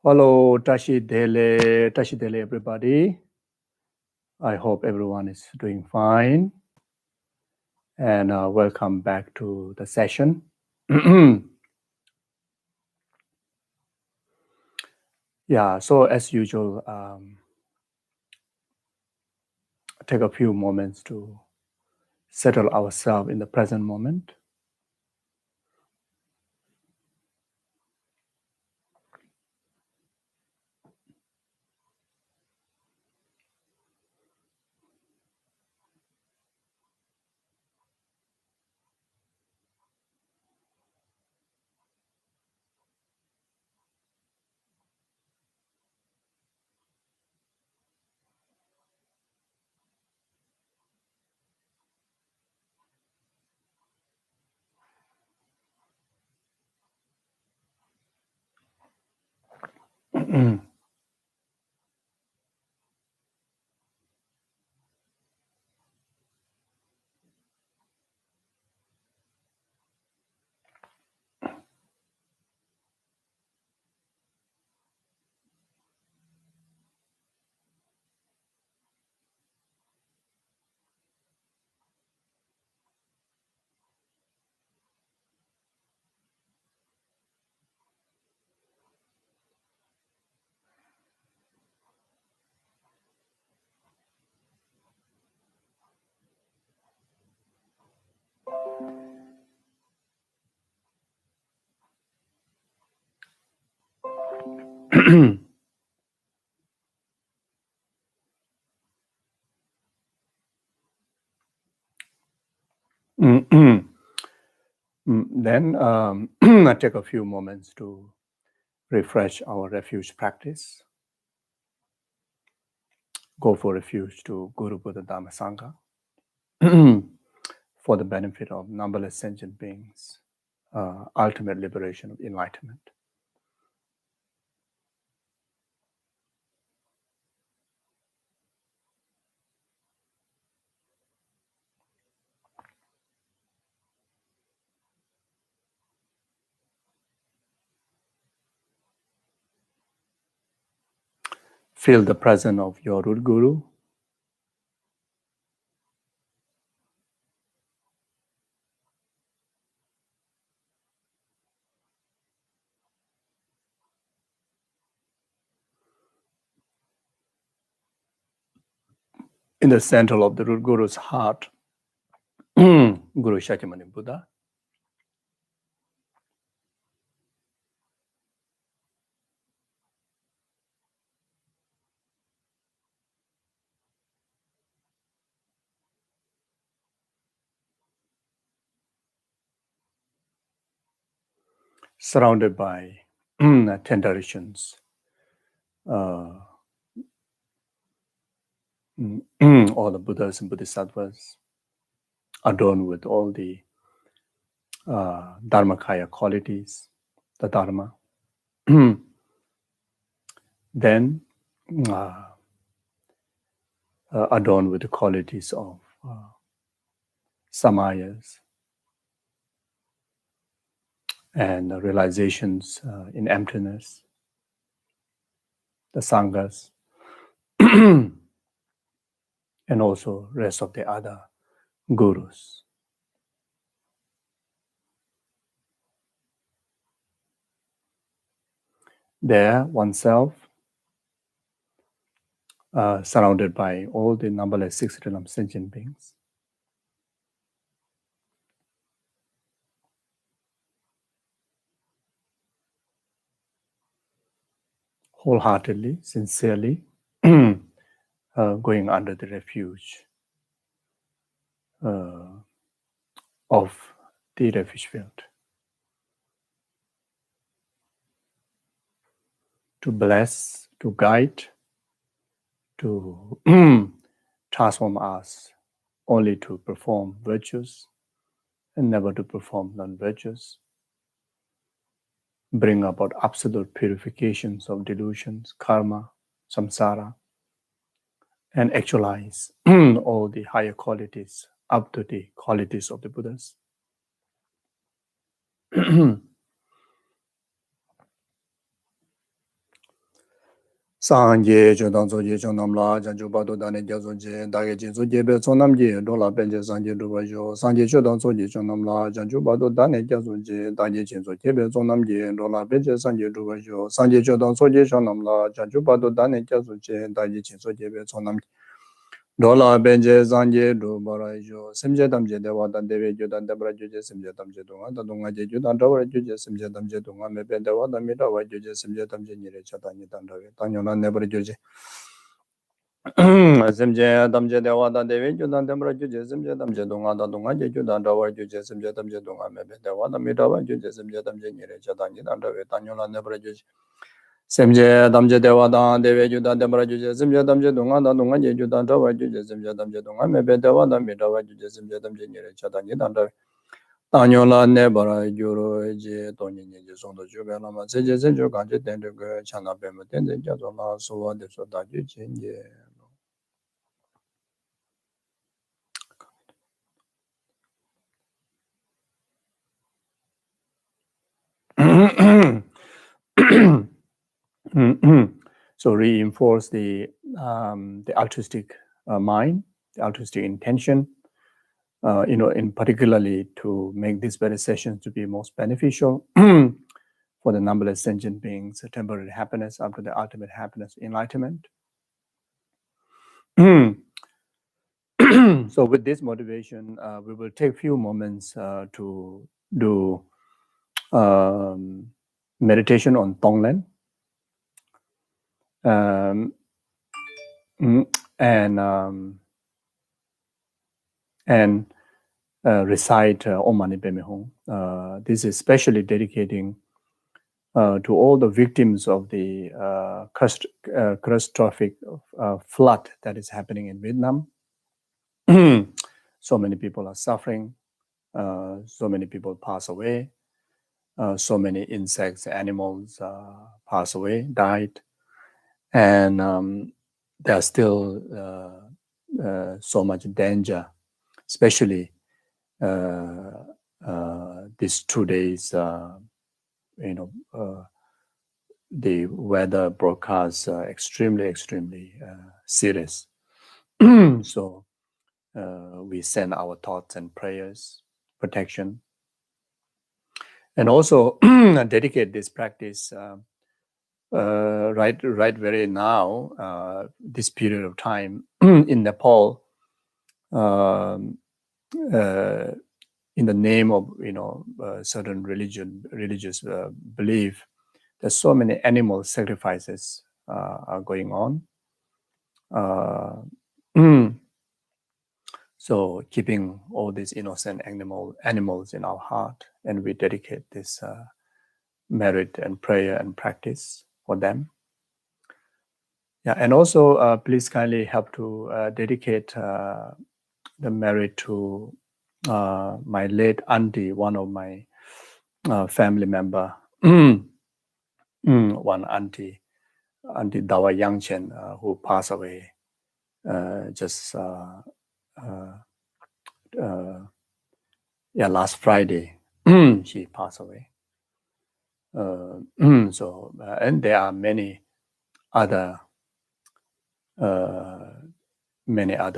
Hello, Tashi Dele, everybody. I hope everyone is doing fine. And welcome back to the session. Yeah, so as usual, take a few moments to settle ourselves in the present moment. Then I take a few moments to refresh our refuge practice. Go for refuge to Guru Buddha Dhamma Sangha for the benefit of numberless sentient beings, ultimate liberation of enlightenment. Feel the presence of your root guru. In the center of the root guru's heart, Guru Shakyamuni Buddha. Surrounded by 10 traditions, all the Buddhas and Bodhisattvas, adorned with all the Dharmakaya qualities, the Dharma. Then adorned with the qualities of samayas and realizations in emptiness, the sanghas, and also rest of the other gurus. There, oneself, surrounded by all the numberless 6 realm sentient beings, wholeheartedly, sincerely, going under the refuge of the refuge field, to bless, to guide, to transform us only to perform virtues and never to perform non-virtues, bring about absolute purifications of delusions, karma, samsara, and actualize all the higher qualities up to the qualities of the Buddhas. Sanje Chodang Soje Chonamla Janju Bado Dane Jazoje Dage Jinsu Jebe Sonamje Dola Benje Sanje Dubajo Sanje Chodang Soje Chonamla Janju Bado Dane Jazoje Dage Jinsu Jebe Sonamje Dola Benje Sanje Dubajo Sanje Chodang Soje Chonamla Janju Bado Dane Jazoje Dage Jinsu Jebe Sonamje Dola Benje Sanje Dubarajo Semje Damje Dewa Dan Deve Judan Debra Juje Semje Damje Dunga Dadunga Judan Dawa Juje Semje Damje Dunga Mebe Dewa Damida Wa Juje Semje Damje Nire Chatani Dandawe Tanyona Nebra Juje Semje Damje Dewa Dan Deve Judan Debra Juje Semje Damje Dunga Dadunga Judan Dawa Juje Semje Damje Dunga Mebe Dewa Damida Wa Juje Semje Damje Nire Chatani Dandawe Tanyona Nebra Juje Semje damje dewa dan dewe judan demra juje semje damje dunga dan dunga je judan dawa juje semje damje dunga mebe dewa dan mi dawa juje semje damje nire chatan je dan dawa tanyo la ne bara juro je tonye nye je sondo jube lama seje senjo kanje tende ge chana pema tende jazo la sowa de so da ju chenje So reinforce the altruistic mind, the altruistic intention, in particularly to make these very sessions to be most beneficial for the numberless sentient beings, temporary happiness after the ultimate happiness, enlightenment. So with this motivation, we will take a few moments to do meditation on Tonglen. And recite Om Mani Padme Hum. This is especially dedicating to all the victims of the catastrophic flood that is happening in Vietnam. So many people are suffering. So many people pass away. So many insects, animals pass away, died. And there's still so much danger, especially these 2 days, the weather broadcasts extremely serious. So we send our thoughts and prayers, protection, and also dedicate this practice right very now, this period of time in Nepal. In the name of certain religious belief, there's so many animal sacrifices are going on. So keeping all these innocent animals in our heart, and we dedicate this merit and prayer and practice for them. Yeah, and also please kindly help to dedicate the merit to my late auntie, one of my family member, one auntie Dawa Yangchen, who passed away just last Friday. She passed away. So and there are many other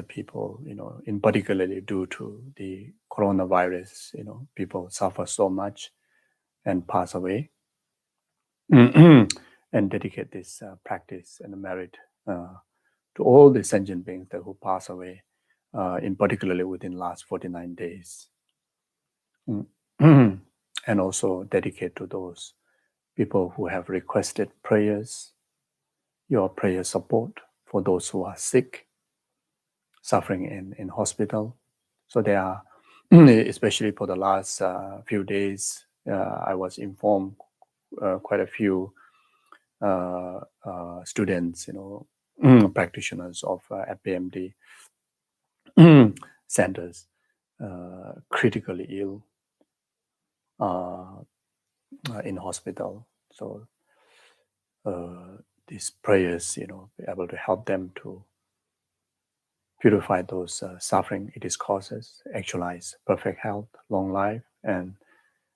people, in particularly due to the coronavirus, people suffer so much and pass away. And dedicate this practice and merit to all the sentient beings who pass away, in particularly within last 49 days. And also dedicate to those people who have requested prayers, your prayer support for those who are sick, suffering in hospital. So there are, especially for the last few days, I was informed quite a few students, practitioners of FPMD centers, critically ill in hospital. So these prayers, be able to help them to purify those suffering it is causes, actualize perfect health, long life, and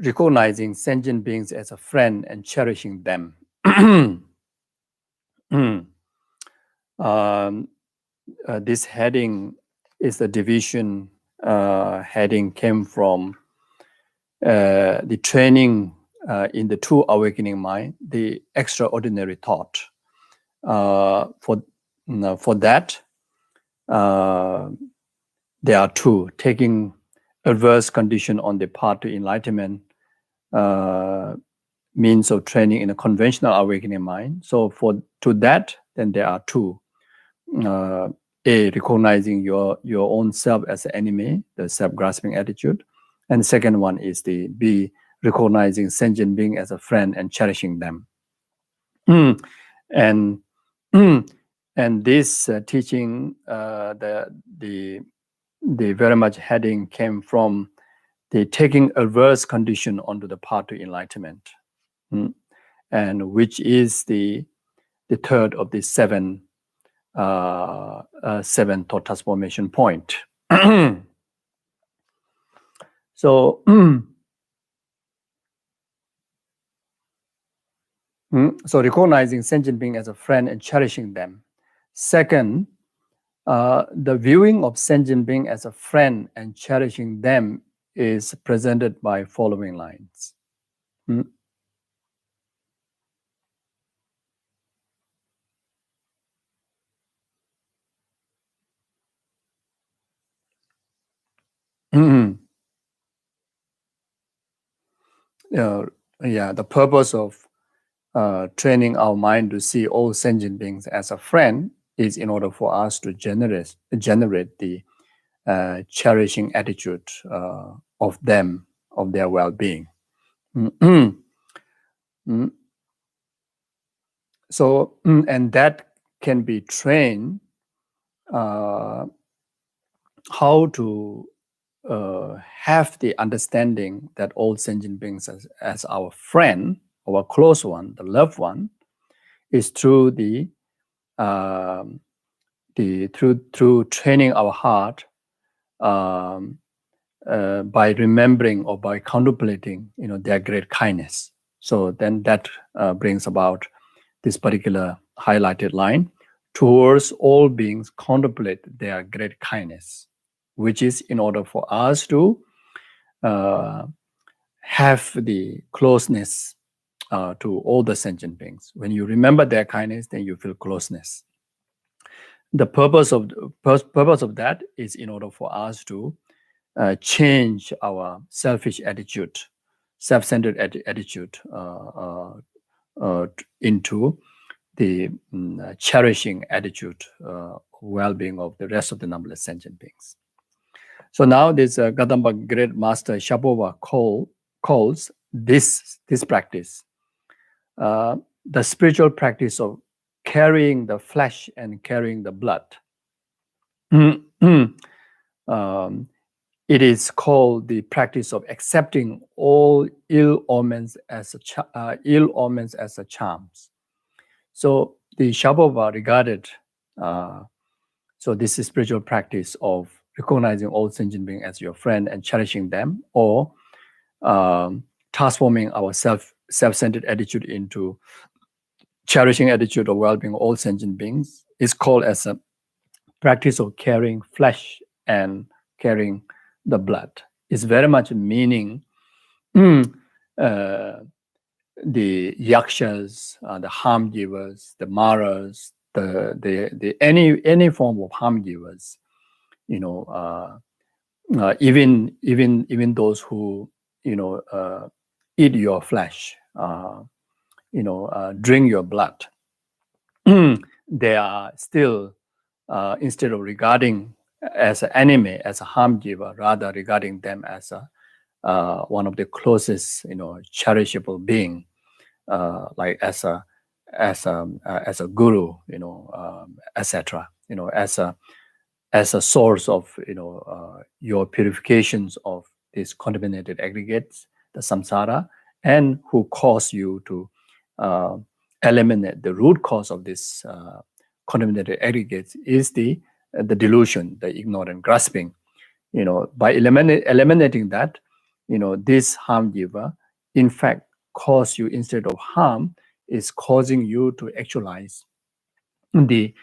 recognizing sentient beings as a friend and cherishing them. This heading is the division heading came from the training in the true awakening mind, the extraordinary thought. For that, there are two: taking adverse condition on the path to enlightenment, means of training in a conventional awakening mind. So to that, then there are two: A, recognizing your own self as an enemy, the self-grasping attitude, and the second one is the B, recognizing sentient being as a friend and cherishing them. And this teaching, the very much heading came from the taking adverse condition onto the path to enlightenment, and which is the third of the seven thought transformation point. So recognizing sentient being as a friend and cherishing them. Second, the viewing of sentient being as a friend and cherishing them is presented by following lines. The purpose of training our mind to see all sentient beings as a friend is in order for us to generate the cherishing attitude of them, of their well-being. So, and that can be trained how to have the understanding that all sentient beings as our friend, our close one, the loved one, is through through training our heart by remembering or by contemplating, their great kindness. So then that brings about this particular highlighted line: towards all beings contemplate their great kindness, which is in order for us to have the closeness to all the sentient beings. When you remember their kindness, then you feel closeness. The purpose of that is in order for us to change our selfish attitude, self-centered attitude into the cherishing attitude, well-being of the rest of the numberless sentient beings. So now this Gadamba Great Master Shabova calls this practice the spiritual practice of carrying the flesh and carrying the blood. It is called the practice of accepting all ill omens as charms. So the Shabova regarded, so this is spiritual practice of recognizing all sentient beings as your friend and cherishing them, or transforming our self-centered attitude into cherishing attitude of well-being of all sentient beings, is called as a practice of carrying flesh and carrying the blood. It's very much meaning the yakshas, the harm givers, the maras, the any form of harm givers, even those who eat your flesh, drink your blood. They are still, instead of regarding as an enemy, as a harm giver, rather regarding them as one of the closest, cherishable being, like as a guru, etc. As a source of your purifications of these contaminated aggregates, the samsara, and who cause you to eliminate the root cause of this contaminated aggregates is the delusion, the ignorant grasping. By eliminating that, this harm giver, in fact, cause you instead of harm, is causing you to actualize the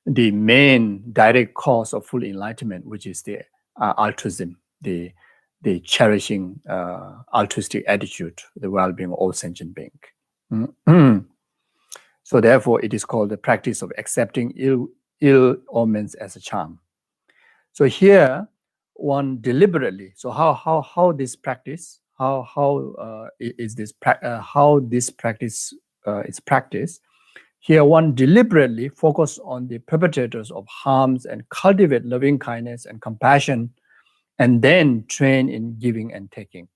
main direct cause of full enlightenment, which is the altruism, the cherishing altruistic attitude, the well-being of all sentient being. So therefore, it is called the practice of accepting ill omens as a charm. So here, one deliberately. So how this practice? How this practice is practiced? Here, one deliberately focus on the perpetrators of harms and cultivate loving kindness and compassion, and then train in giving and taking.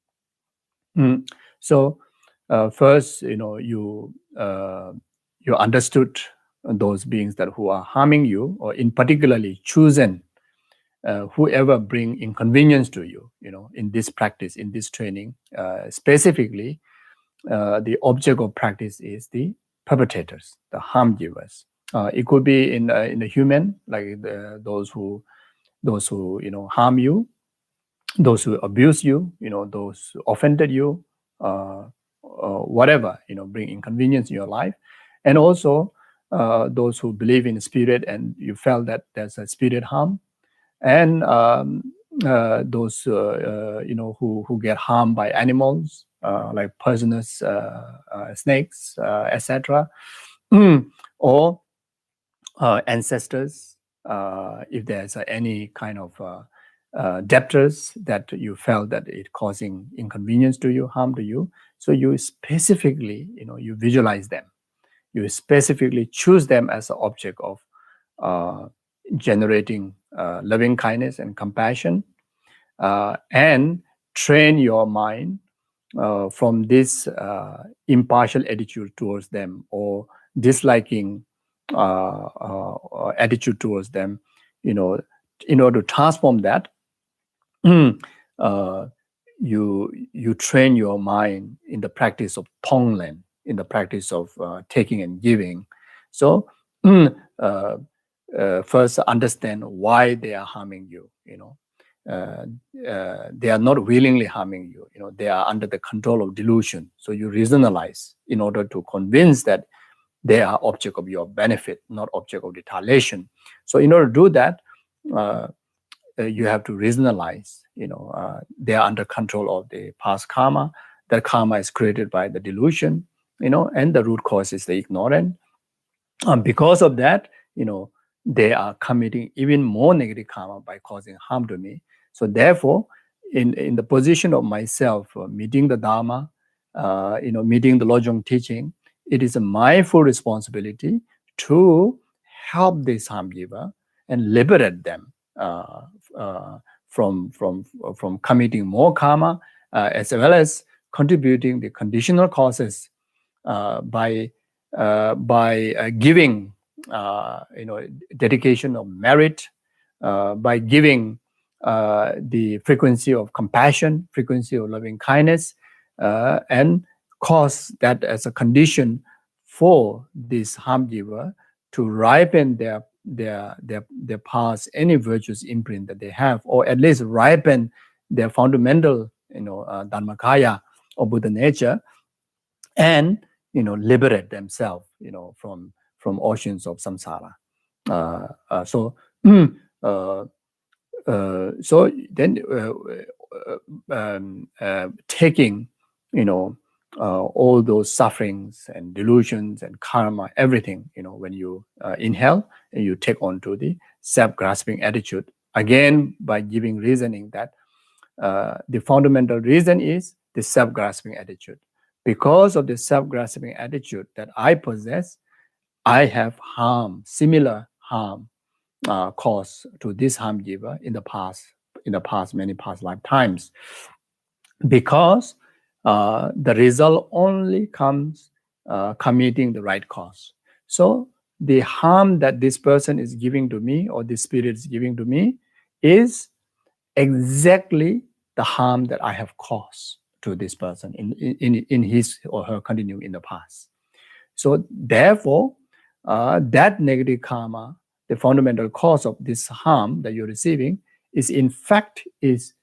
So first, you understood those beings that who are harming you, or in particularly chosen whoever bring inconvenience to you. In this practice, in this training, specifically, the object of practice is the perpetrators, the harm givers. It could be in the human, like those who harm you, those who abuse you, those who offended you, whatever, bring inconvenience in your life, and also those who believe in spirit and you felt that there's a spirit harm, and those who get harmed by animals like poisonous snakes, etc., or ancestors, if there's any kind of debtors that you felt that it causing inconvenience to you, harm to you. So you specifically, you visualize them. You specifically choose them as an object of generating loving kindness and compassion, and train your mind from this impartial attitude towards them, or disliking attitude towards them, in order to transform that. You train your mind in the practice of tonglen, in the practice of taking and giving. So first understand why they are harming you. They are not willingly harming you. They are under the control of delusion. So you reasonalize in order to convince that they are object of your benefit, not object of retaliation. So in order to do that, you have to reasonalize. They are under control of the past karma. That karma is created by the delusion, and the root cause is the ignorant. Because of that, they are committing even more negative karma by causing harm to me. So therefore, in the position of myself, meeting the Dharma, meeting the Lojong teaching, it is my full responsibility to help this harm giver and liberate them from committing more karma, as well as contributing the conditional causes by giving dedication of merit, by giving the frequency of compassion, frequency of loving kindness, and cause that as a condition for this harm giver to ripen their past any virtuous imprint that they have, or at least ripen their fundamental dharmakaya or Buddha nature, and liberate themselves from oceans of samsara. So then taking all those sufferings and delusions and karma, everything, when you inhale and you take on to the self-grasping attitude, again by giving reasoning that the fundamental reason is the self-grasping attitude. Because of the self-grasping attitude that I possess, I have harm, similar harm caused to this harm giver in the past, many past lifetimes. Because the result only comes committing the right cause. So the harm that this person is giving to me, or this spirit is giving to me, is exactly the harm that I have caused to this person in his or her continuing in the past. So therefore, that negative karma, the fundamental cause of this harm that you're receiving, is in fact is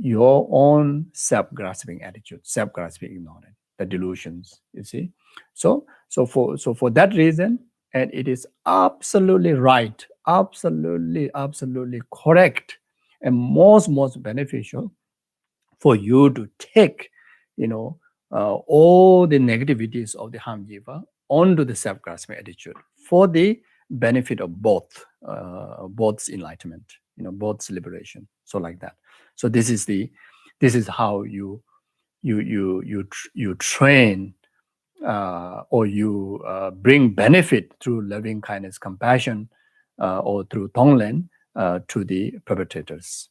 your own self-grasping attitude, self-grasping ignorance, the delusions, you see. So for that reason, and it is absolutely right, absolutely correct, and most beneficial for you to take, all the negativities of the harm giver onto the self-grasping attitude for the benefit of both's enlightenment, both's liberation. So like that. So this is how you train or you bring benefit through loving kindness, compassion, or through tonglen to the perpetrators.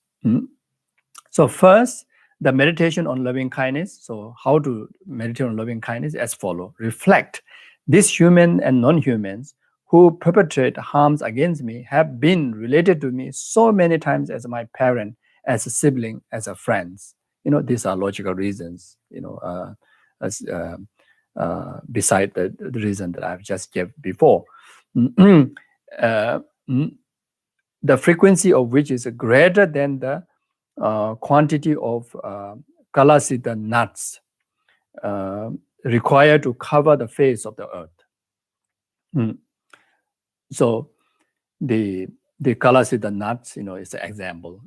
So first, the meditation on loving kindness. So how to meditate on loving kindness? As follow: reflect, these human and non-humans who perpetrate harms against me have been related to me so many times as my parent, as a sibling, as a friend. These are logical reasons, beside the reason that I've just gave before. The frequency of which is greater than the quantity of kalasita nuts required to cover the face of the earth. So the kalasita nuts, is an example.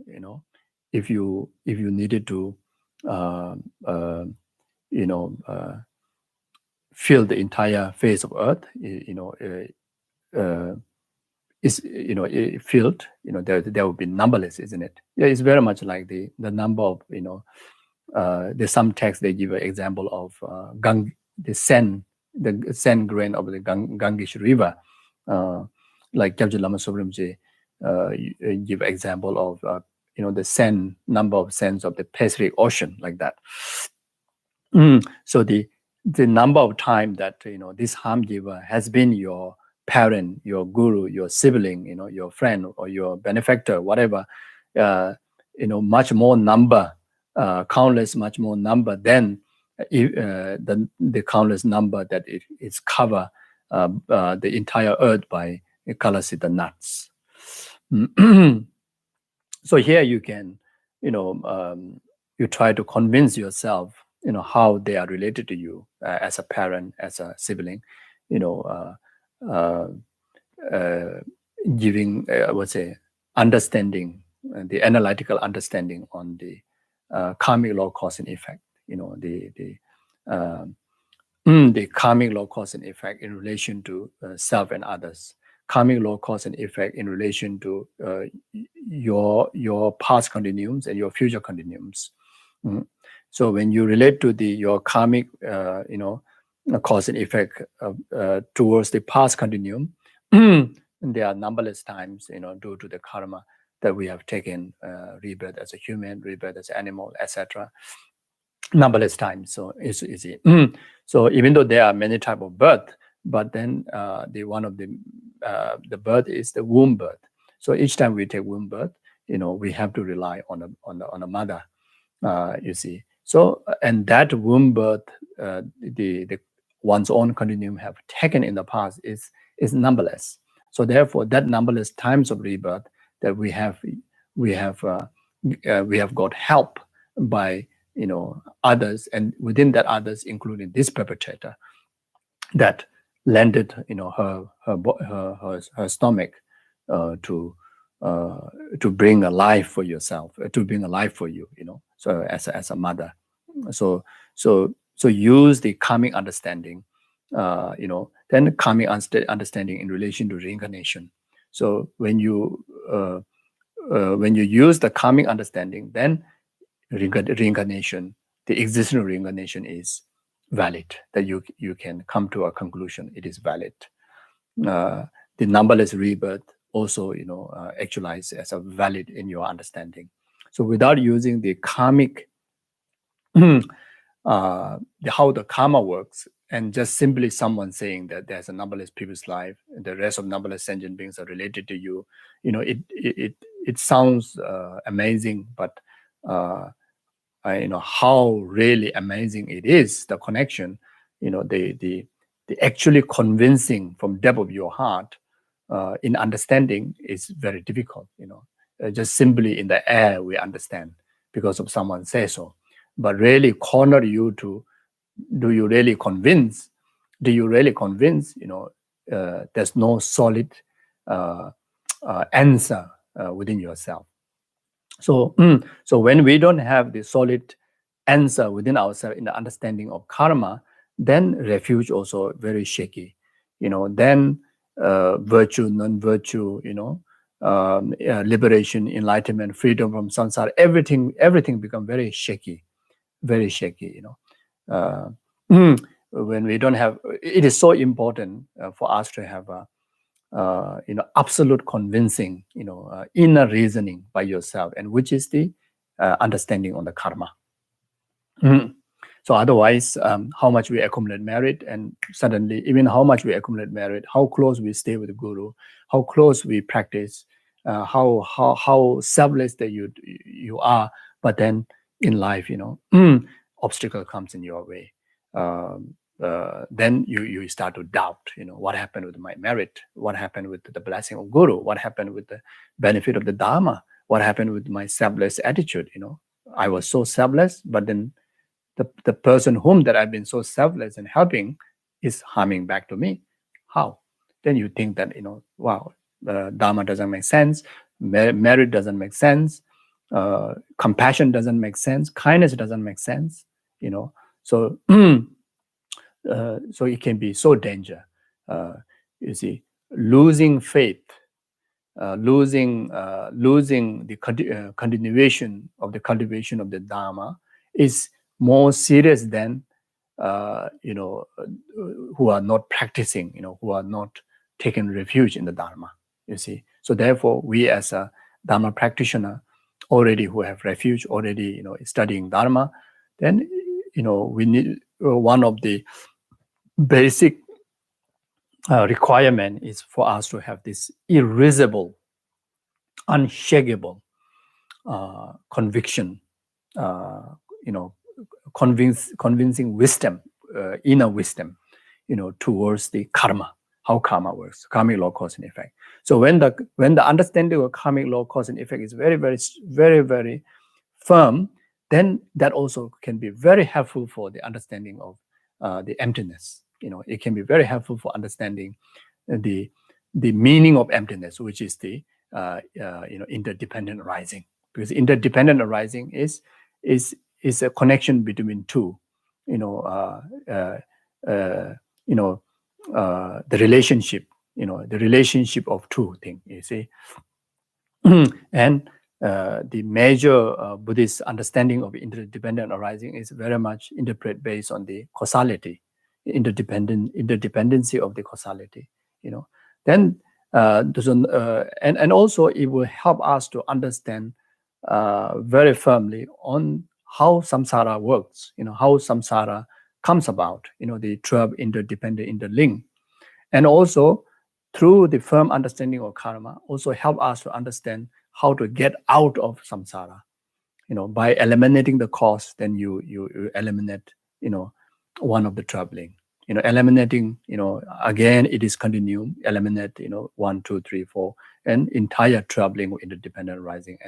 If you needed to fill the entire face of earth, is filled, there will be numberless, isn't it? Yeah, it's very much like the number of, there's some text they give an example of the sand grain of the Ganges river, like Gyaltsen Lama Sobrimji give example of the number of sands of the Pacific Ocean, like that. So the number of time that this harm giver has been your parent, your guru, your sibling, your friend or your benefactor, whatever, much more number, countless much more number than the countless number that it's cover the entire earth by kalasita nuts. So here you can, you try to convince yourself, how they are related to you as a parent, as a sibling, giving, I would say, understanding, the analytical understanding on the karmic law, cause and effect. The karmic law, cause and effect in relation to self and others. Karmic law, cause and effect in relation to your past continuums and your future continuums. So when you relate to your karmic, cause and effect towards the past continuum, there are numberless times, due to the karma that we have taken, rebirth as a human, rebirth as an animal, etc. Numberless times. So it's easy. So even though there are many types of birth, but then one of the birth is the womb birth. So each time we take womb birth, we have to rely on a mother. You see. So and that womb birth, the one's own continuum have taken in the past is numberless. So therefore, that numberless times of rebirth that we have got help by others, and within that others, including this perpetrator, that landed her stomach to bring a life for yourself, to bring a life for you, so as a mother. So use the karmic understanding, then karmic understanding in relation to reincarnation. So when you use the karmic understanding, then reincarnation, the existence of reincarnation is valid, that you can come to a conclusion it is valid. The numberless rebirth also actualize as a valid in your understanding. So without using the karmic how the karma works, and just simply someone saying that there's a numberless previous life, and the rest of numberless sentient beings are related to you, it sounds amazing, but how really amazing it is, the connection, the actually convincing from depth of your heart in understanding is very difficult. Just simply in the air we understand, because of someone says so, but really corner you to, do you really convince? There's no solid answer within yourself. So when we don't have the solid answer within ourselves in the understanding of karma, then refuge also very shaky. Then virtue, non-virtue, liberation, enlightenment, freedom from samsara, everything become very shaky, very shaky. When we don't have, it is so important for us to have a absolute convincing, inner reasoning by yourself, and which is the understanding on the karma. So otherwise, how much we accumulate merit, and suddenly, even how much we accumulate merit, how close we stay with the guru, how close we practice, how selfless that you are, but then in life, obstacle comes in your way. Then you start to doubt, what happened with my merit, what happened with the blessing of guru, what happened with the benefit of the dharma, what happened with my selfless attitude. I was so selfless, but then the person whom that I've been so selfless and helping is harming back to me. How? Then you think that, wow, dharma doesn't make sense, merit doesn't make sense, compassion doesn't make sense, kindness doesn't make sense, so so it can be so danger. You see, losing faith, losing the continuation of the cultivation of the dharma is more serious than who are not practicing, who are not taking refuge in the dharma. You see, so therefore, we as a dharma practitioner, already who have refuge, already studying dharma, then we need one of the basic requirement is for us to have this irresistible, unshakable conviction, convincing wisdom, inner wisdom, towards the karma, how karma works, karmic law, cause and effect. So when the understanding of karmic law, cause and effect is very, very, very, very firm, then that also can be very helpful for the understanding of the emptiness. It can be very helpful for understanding the meaning of emptiness, which is the interdependent arising. Because interdependent arising is a connection between two, the relationship, the relationship of two things. You see, and the major Buddhist understanding of interdependent arising is very much interpreted based on the causality, interdependency of the causality. Then and also it will help us to understand very firmly on how samsara works. How samsara comes about. The 12 interdependent, interlinked, and also through the firm understanding of karma, also help us to understand how to get out of samsara. By eliminating the cause, then you eliminate, one of the troubling. Eliminating, again, it is continuum, eliminate, 1, 2, 3, 4, and entire troubling with interdependent arising.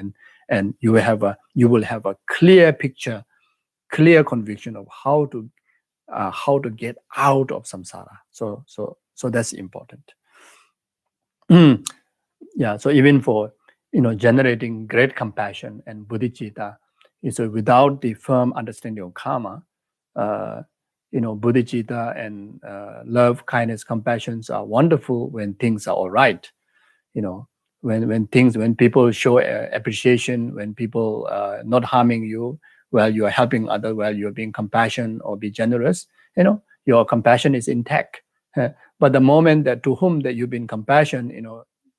And you will have a clear picture, clear conviction of how to get out of samsara. So that's important. Yeah. So even for generating great compassion and bodhicitta, so without the firm understanding of karma, bodhicitta and love, kindness, compassion are wonderful when things are all right. When people show appreciation, when people not harming you, while you are helping others, while you are being compassionate or be generous, your compassion is intact. But the moment that to whom that you've been compassionate,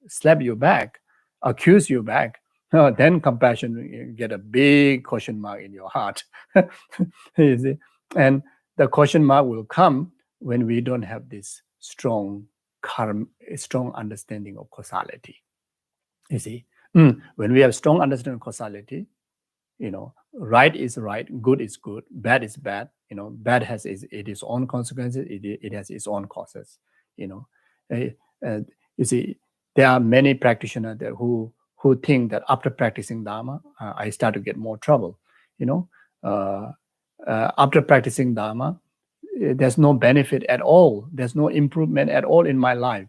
slap you back, accuse you back, then compassion get a big question mark in your heart. You see, and the question mark will come when we don't have this strong understanding of causality. You see, when we have strong understanding of causality, right is right, good is good, bad is bad. Bad has its own consequences. It has its own causes. You see, there are many practitioners there who who think that after practicing Dharma, I start to get more trouble. After practicing Dharma, there's no benefit at all. There's no improvement at all in my life.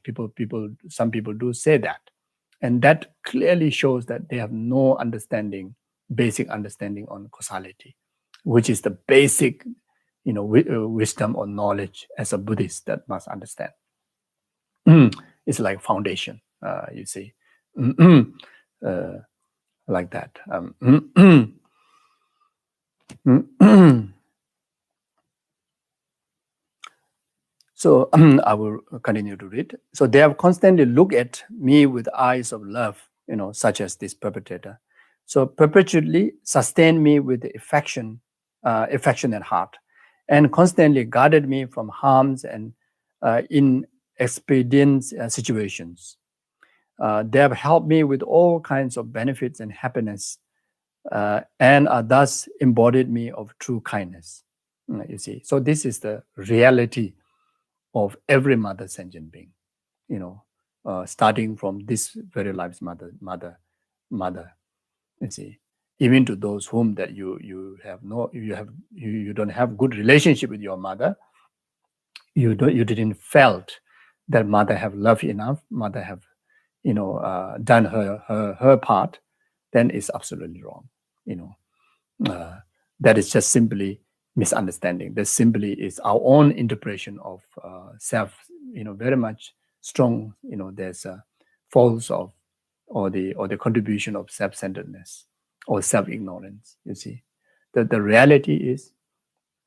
Some people do say that. And that clearly shows that they have no basic understanding on causality, which is the basic, wisdom or knowledge as a Buddhist that must understand. It's like foundation, you see, like that. So I will continue to read. So they have constantly looked at me with eyes of love, such as this perpetrator. So perpetually sustain me with the affectionate heart, and constantly guarded me from harms and inexpedient situations. They have helped me with all kinds of benefits and happiness, and are thus embodied me of true kindness. You see, so this is the reality of every mother sentient being, starting from this very life's mother. You see, even to those whom that you don't have good relationship with your mother, you didn't felt that mother have love enough, mother have done her part, then it's absolutely wrong. That is just simply misunderstanding. That simply is our own interpretation of self, very much strong. There's a false of or the contribution of self-centeredness or self-ignorance. You see, the reality is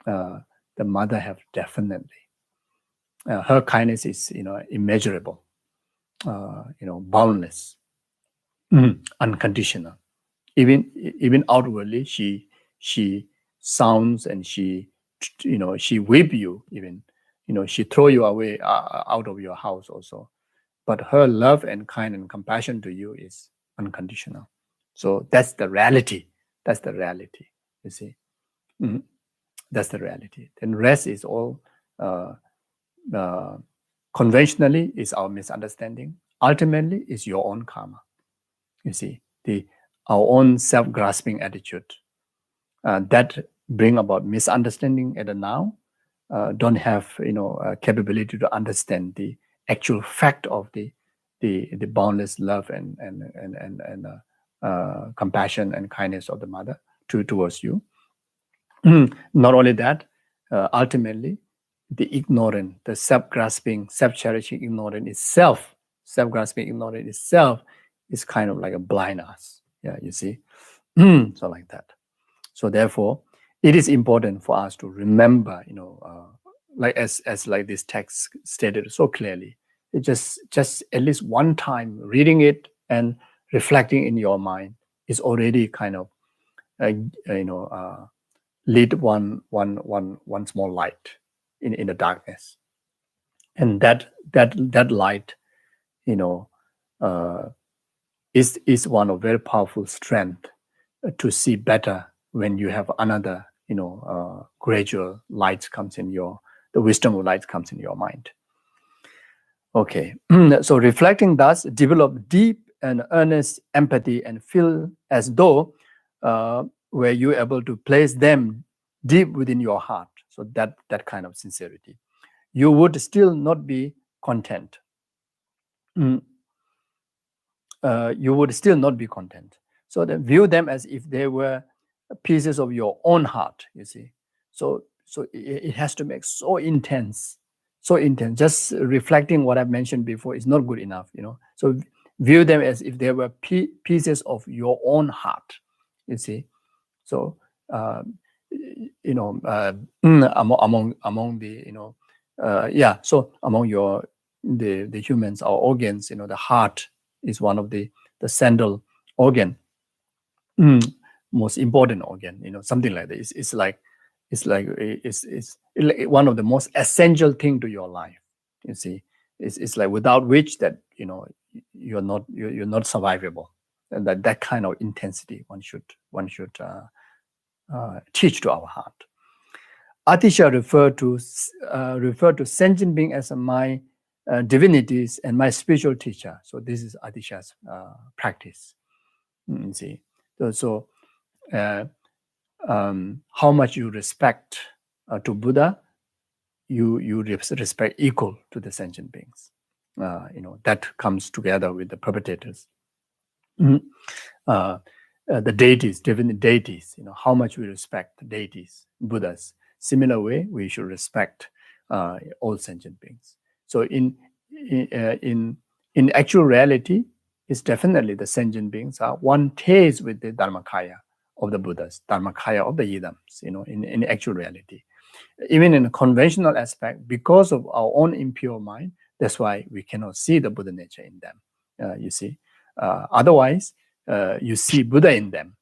the mother have definitely her kindness is immeasurable, boundless, unconditional. Even outwardly, she sounds and she whip you, even she throw you away out of your house also, but her love and kind and compassion to you is unconditional. So that's the reality. You see. That's the reality. Then rest is all conventionally is our misunderstanding. Ultimately is your own karma. You see, our own self-grasping attitude that bring about misunderstanding at the now, don't have capability to understand the actual fact of the boundless love and compassion and kindness of the mother towards you. Not only that, ultimately, the ignorant, the self-grasping, self-cherishing ignorant itself, is kind of like a blind us. Yeah, you see. So like that. So therefore, it is important for us to remember, like as like this text stated so clearly, it just at least one time reading it and reflecting in your mind is already kind of lit one small light in the darkness, and that light, is one of very powerful strength to see better when you have another gradual light comes in the wisdom of light comes in your mind. Okay. So reflecting thus, develop deep and earnest empathy and feel as though were you able to place them deep within your heart. So that kind of sincerity, you would still not be content. You would still not be content. So then view them as if they were pieces of your own heart, you see. So it has to make so intense. Just reflecting what I've mentioned before is not good enough, So view them as if they were pieces of your own heart, you see. So among the so among the humans, our organs, the heart is one of the central organ, most important organ, something like this. It's like one of the most essential thing to your life, you see. It's like without which that you're not survivable, and that kind of intensity one should teach to our heart. Atisha referred to sentient being as my divinities and my spiritual teacher. So this is Atisha's practice. You see, so how much you respect to Buddha, you respect equal to the sentient beings. That comes together with the perpetrators. The deities, different deities, how much we respect the deities, Buddhas. Similar way, we should respect all sentient beings. So in actual reality, it's definitely the sentient beings are one taste with the Dharmakaya of the Buddhas, Dharmakaya of the Yidams, in actual reality. Even in a conventional aspect, because of our own impure mind, that's why we cannot see the Buddha nature in them, you see. Otherwise, you see Buddha in them,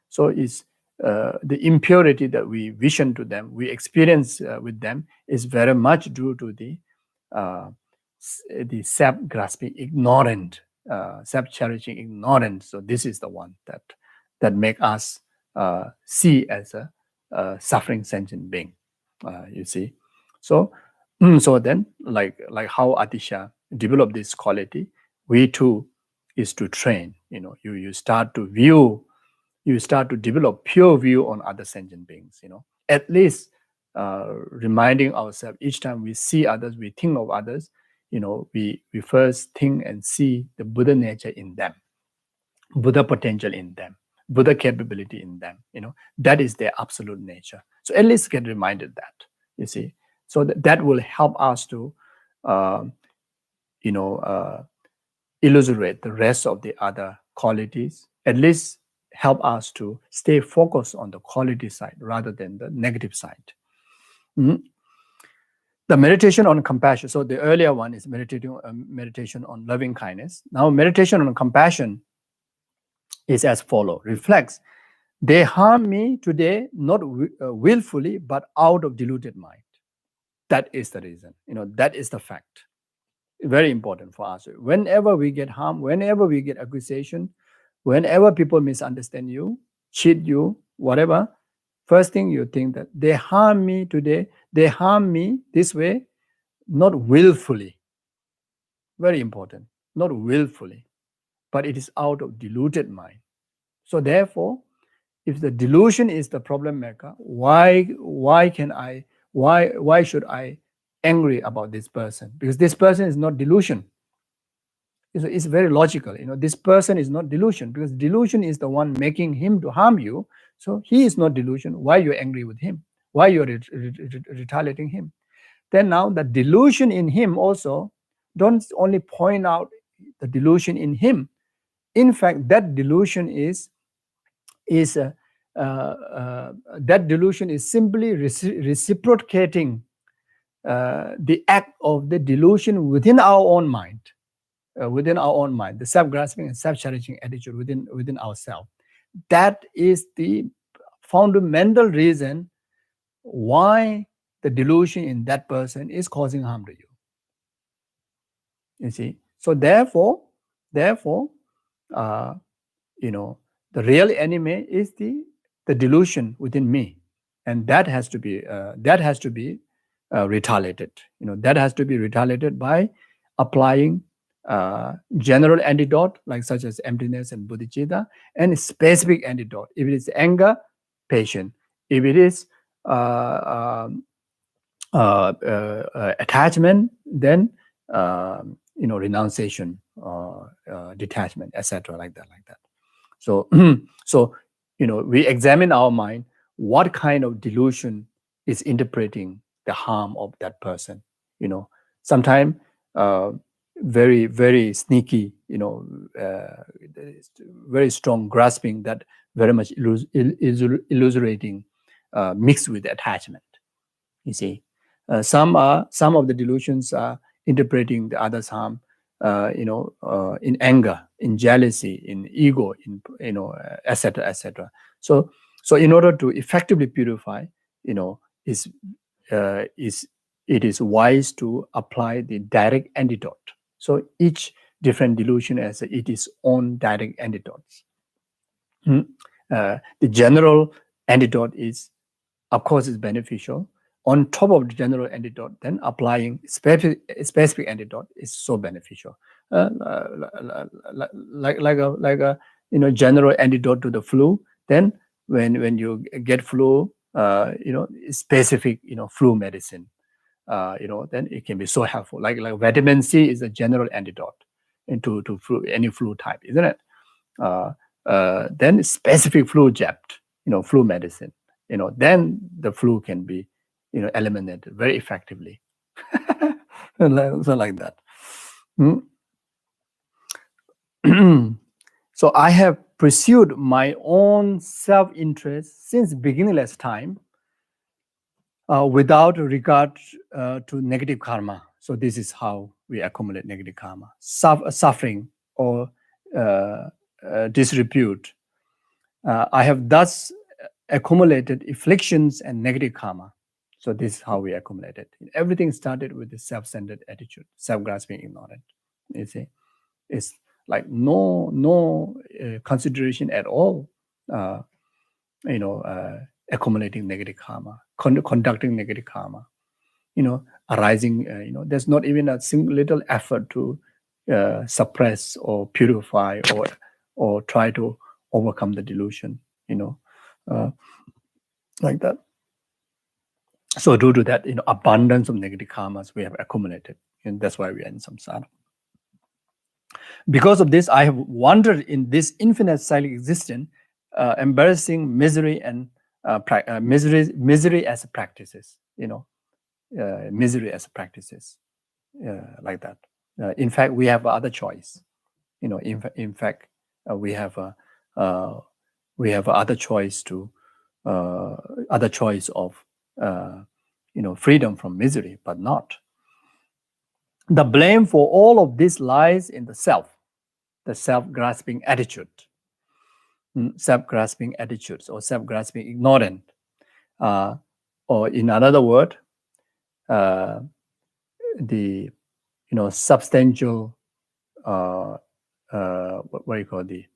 So it's the impurity that we vision to them, we experience with them, is very much due to the self-grasping, ignorant, self-cherishing, ignorant. So this is the one that make us see as a suffering sentient being, you see. So then, like how Atisha developed this quality, we too is to train. You start to view, you start to develop pure view on other sentient beings. At least reminding ourselves each time we see others, we think of others. We first think and see the Buddha nature in them, Buddha potential in them, Buddha capability in them. That is their absolute nature. So at least get reminded that, you see. So that will help us to, illustrate the rest of the other qualities. At least help us to stay focused on the quality side rather than the negative side. The meditation on compassion. So the earlier one is meditation on loving kindness. Now meditation on compassion is as follows. Reflects, they harm me today, not willfully, but out of deluded mind. That is the reason. That is the fact. Very important for us. Whenever we get harm, whenever we get accusation, whenever people misunderstand you, cheat you, whatever, first thing you think that they harm me today, they harm me this way, not willfully. Very important. Not willfully, but it is out of deluded mind. So therefore, if the delusion is the problem maker, why should I angry about this person? Because this person is not delusion. It's very logical. This person is not delusion, because delusion is the one making him to harm you. So he is not delusion. Why you're angry with him? Why you're retaliating him? Then now the delusion in him also, don't only point out the delusion in him. In fact, that delusion is that delusion is simply reciprocating the act of the delusion within our own mind. The self-grasping and self-cherishing attitude within ourselves. That is the fundamental reason why the delusion in that person is causing harm to you. You see. So therefore, the real enemy is the delusion within me, and that has to be retaliated. That has to be retaliated by applying general antidote, like such as emptiness and bodhicitta, and specific antidote. If it is anger, patience. If it is attachment, then renunciation, detachment, etc., like that. So we examine our mind, what kind of delusion is interpreting the harm of that person. Sometimes very, very sneaky, very strong grasping, that very much illustrating, mixed with attachment. You see, some of the delusions are interpreting the other's harm, in anger, in jealousy, in ego, in etc., etc. So in order to effectively purify, it is wise to apply the direct antidote. So each different delusion has its own direct antidotes. The general antidote is, of course, is beneficial. on top of the general antidote, then applying specific antidote is so beneficial. Like a general antidote to the flu. Then when you get flu, specific flu medicine, then it can be so helpful. Like vitamin C is a general antidote into flu, any flu type, isn't it? Then specific flu jab, flu medicine, then the flu can be eliminated very effectively. So like that. So I have pursued my own self-interest since beginningless time, without regard to negative karma. So this is how we accumulate negative karma: suffering or disrepute. I have thus accumulated afflictions and negative karma. So this is how we accumulate it. Everything started with the self-centered attitude, self-grasping, ignorant. You see, it's like no consideration at all. Accumulating negative karma, conducting negative karma. Arising. There's not even a single little effort to suppress or purify or try to overcome the delusion. Like that. So due to that, abundance of negative karmas we have accumulated, and that's why we are in samsara. Because of this, I have wandered in this infinite cyclic existence, embarrassing misery and misery as practices. Misery as practices, like that. In fact, we have other choice. In fact, we have other choice to other choice of freedom from misery, but not. The blame for all of this lies in the self-grasping attitude, self-grasping attitudes, or self-grasping ignorant, or in another word, the substantial what do you call the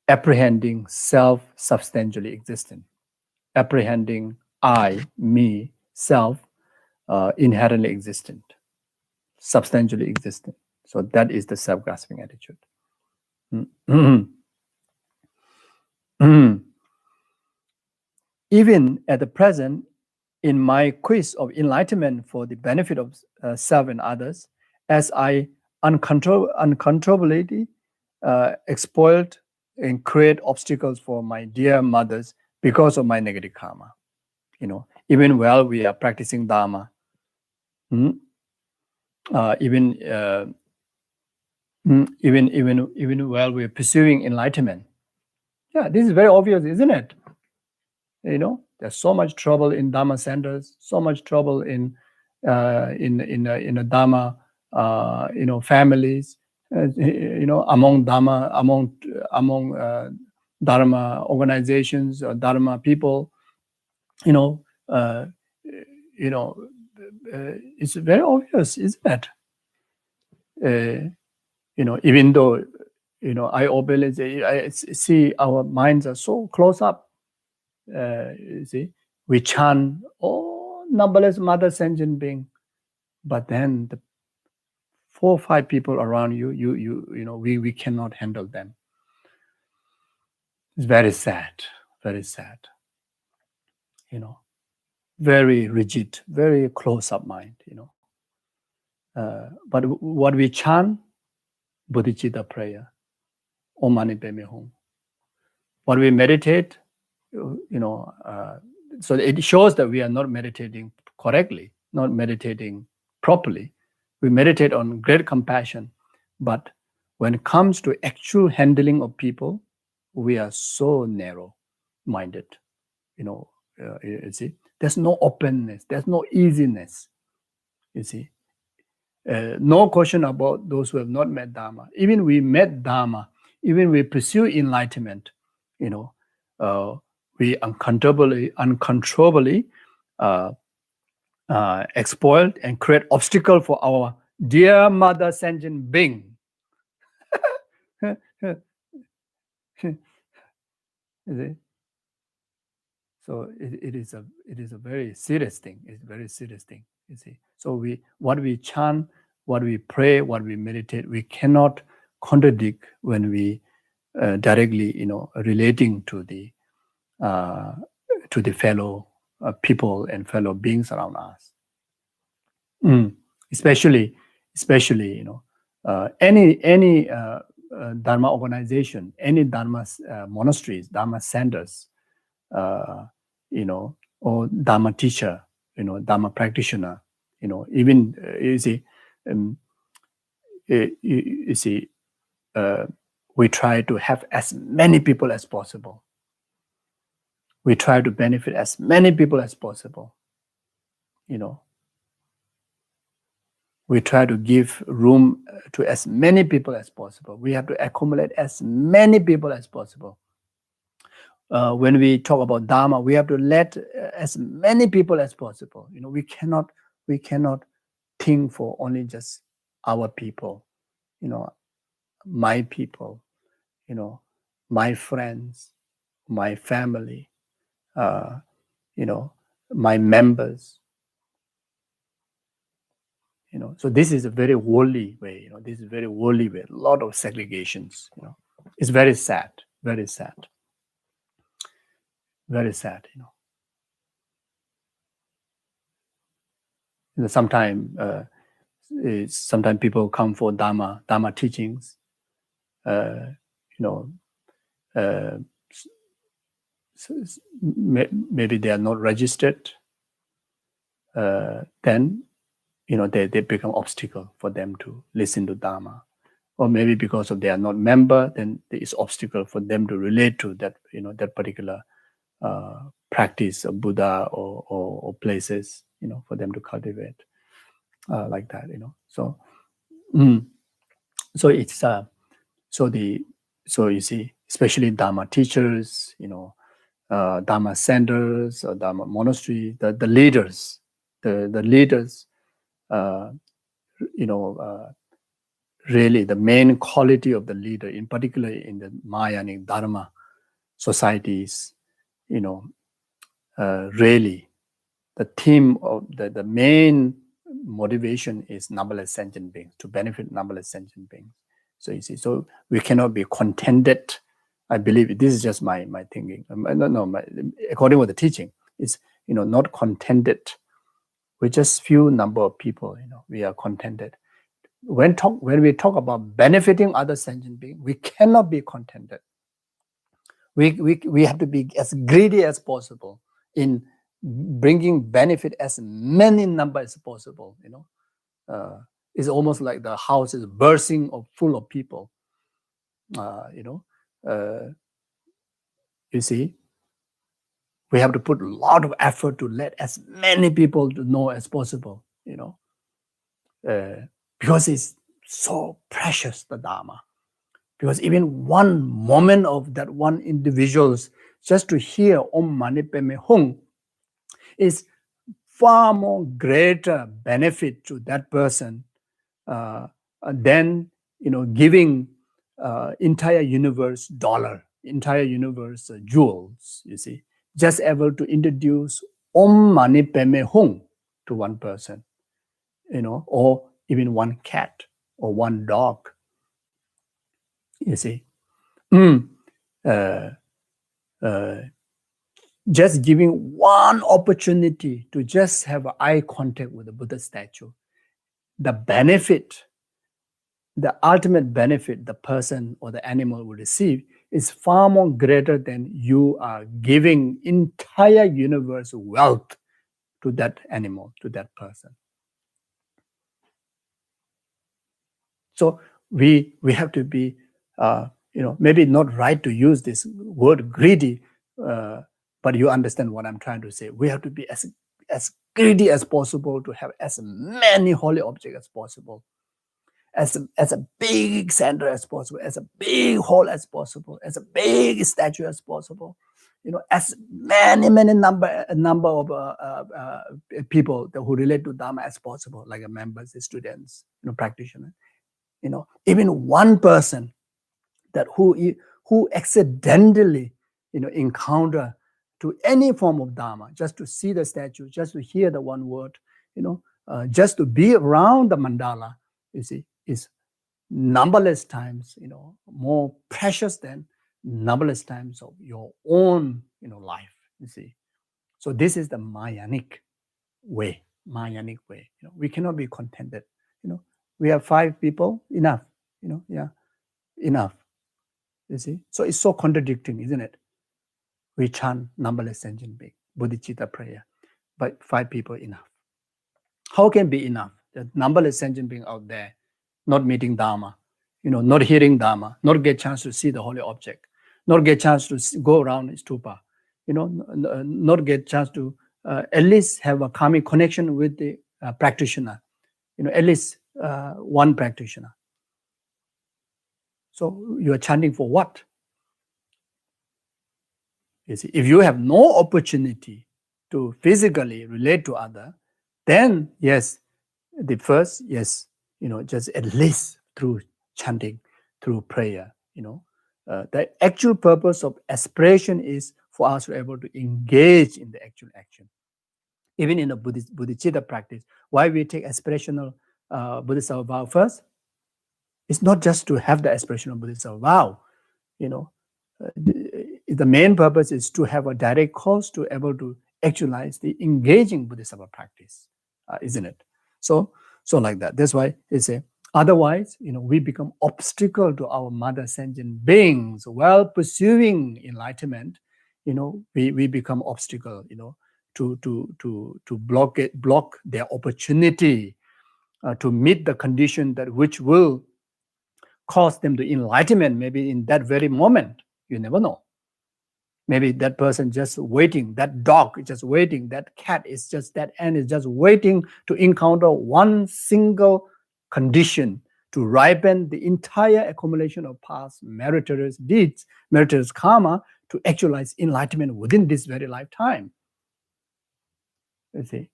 apprehending self substantially existent, apprehending I, me, self inherently existent, substantially existent. So that is the self-grasping attitude. Even at the present, in my quest of enlightenment for the benefit of self and others, as I uncontrollably exploit and create obstacles for my dear mothers because of my negative karma. Even while we are practicing Dharma, even while we are pursuing enlightenment. Yeah, this is very obvious, isn't it? There's so much trouble in Dharma centers, so much trouble in the Dharma, families, among Dharma, among Dharma organizations or Dharma people. It's very obvious, isn't it? Even though I openly say, I see our minds are so close up. You see, we chant, oh, numberless mother sentient being, but then the 4 or 5 people around you, we cannot handle them. It's very sad, very sad. Very rigid, very close up mind. But what we chant, bodhicitta prayer, Om Mani Padme Hum. What we meditate, so it shows that we are not meditating correctly, not meditating properly. We meditate on great compassion, but when it comes to actual handling of people, we are so narrow-minded. You see, there's no openness, there's no easiness. You see, no question about those who have not met Dharma. Even we met Dharma, even we pursue enlightenment, we uncontrollably exploit and create obstacle for our dear mother sentient being. So it is a very serious thing. It's a very serious thing. You see. So what we chant, what we pray, what we meditate, we cannot contradict when we directly, relating to the fellow people and fellow beings around us. Especially, any Dharma organization, any Dharma monasteries, Dharma centers, or Dharma teacher, Dharma practitioner, even you see, we try to have as many people as possible. We try to benefit as many people as possible. We try to give room to as many people as possible. We have to accumulate as many people as possible. When we talk about Dharma, we have to let as many people as possible. We cannot think for only just our people, my people, my friends, my family, my members. So this is a very worldly way. This is a very worldly way. A lot of segregations. It's very sad. Very sad. Very sad. Sometimes people come for Dharma teachings. Maybe they are not registered. Then they become obstacle for them to listen to Dharma. Or maybe because of they are not member, then there is obstacle for them to relate to that, that particular practice of Buddha or places, for them to cultivate like that, So, so it's so you see, especially Dharma teachers, Dharma centers or Dharma monastery, the leaders, the leaders, really the main quality of the leader, in particular in the Mahayanic Dharma societies, really the theme of the main motivation is numberless sentient beings, to benefit numberless sentient beings. So you see, so we cannot be contented. I believe this is just my thinking. According to the teaching, it's not contented with just few number of people. We are contented. When we talk about benefiting other sentient beings, we cannot be contented. We have to be as greedy as possible in bringing benefit as many numbers as possible. It's almost like the house is bursting or full of people. You see, we have to put a lot of effort to let as many people to know as possible. Because it's so precious, the Dharma. Because even one moment of that one individual's just to hear Om Mani Padme Hum is far more greater benefit to that person than giving entire universe dollar, entire universe jewels. You see, just able to introduce Om Mani Padme Hum to one person, or even one cat or one dog. You see, just giving one opportunity to just have eye contact with the Buddha statue, the benefit, the ultimate benefit the person or the animal will receive is far more greater than you are giving entire universe wealth to that animal, to that person. So we have to be, maybe not right to use this word greedy, but you understand what I'm trying to say. We have to be as greedy as possible to have as many holy objects as possible, as a big center as possible, as a big hall as possible, as a big statue as possible. As many number of people who relate to Dharma as possible, like members, students, practitioners. Even one person that who accidentally, encounter to any form of Dharma, just to see the statue, just to hear the one word, just to be around the mandala, you see, is numberless times, more precious than numberless times of your own, life, you see. So this is the Mayanic way. We cannot be contented. We have 5 people, enough. Enough. You see. So it's so contradicting, isn't it? We chant numberless sentient being, bodhicitta prayer, but 5 people enough. How can be enough? The numberless sentient being out there, not meeting Dharma, not hearing Dharma, not get chance to see the holy object, not get chance to go around stupa, not get chance to at least have a karmic connection with the practitioner, at least one practitioner. So you are chanting for what? You see, if you have no opportunity to physically relate to other, then yes, the first, yes, just at least through chanting, through prayer, the actual purpose of aspiration is for us to be able to engage in the actual action. Even in the bodhicitta practice, why we take aspirational bodhisattva vow first? It's not just to have the aspirational bodhisattva vow, the main purpose is to have a direct cause to able to actualize the engaging bodhisattva practice, isn't it? So like that. That's why they say, otherwise, we become obstacle to our mother sentient beings while pursuing enlightenment. We become obstacle, to block their opportunity to meet the condition that which will cause them to enlightenment. Maybe in that very moment, you never know. Maybe that person just waiting, that dog is just waiting, that cat is just, that ant is just waiting to encounter one single condition to ripen the entire accumulation of past meritorious deeds, meritorious karma, to actualize enlightenment within this very lifetime. You see.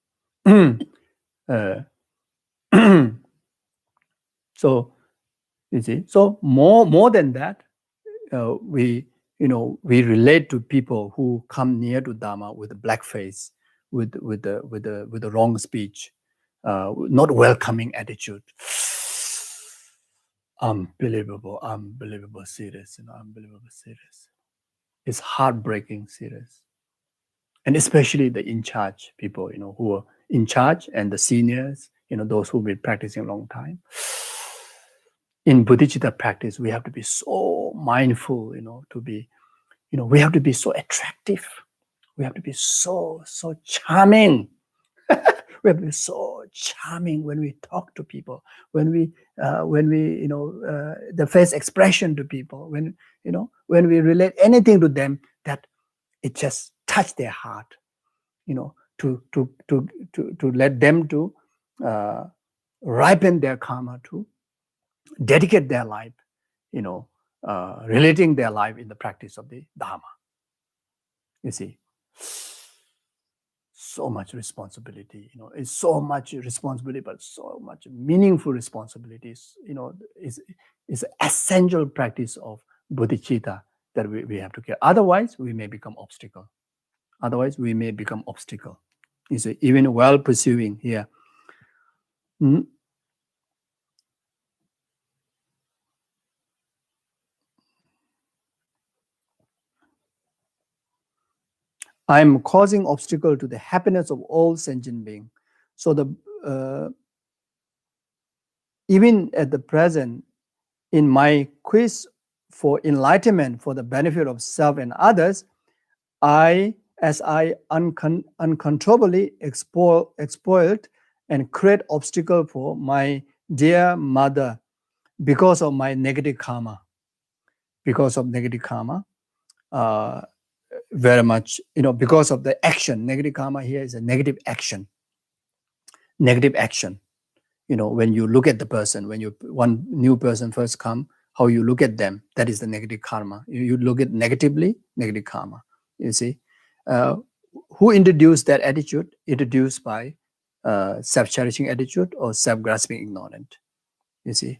So, you see, so more than that, we relate to people who come near to Dharma with a black face, with the wrong speech, not welcoming attitude. Unbelievable serious, unbelievable serious. It's heartbreaking serious. And especially the in charge people, who are in charge, and the seniors, those who've been practicing a long time. In bodhicitta practice, we have to be so mindful, to be, we have to be so attractive. We have to be so charming. We have to be so charming when we talk to people, when we the face expression to people, when we relate anything to them, that it just touch their heart, to let them to ripen their karma, to dedicate their life, relating their life in the practice of the Dharma. You see, so much responsibility, it's so much responsibility, but so much meaningful responsibilities, is an essential practice of bodhicitta that we have to care. Otherwise, we may become obstacle. You see, even while pursuing here. I am causing obstacle to the happiness of all sentient beings. So even at the present, in my quest for enlightenment for the benefit of self and others, as I uncontrollably exploit and create obstacle for my dear mother because of my negative karma. Very much, because of the action. Negative karma here is a negative action. When you look at the person, when one new person first come, how you look at them, that is the negative karma. You look at negatively, negative karma. You see, who introduced that attitude? Introduced by self-cherishing attitude or self-grasping ignorant. You see,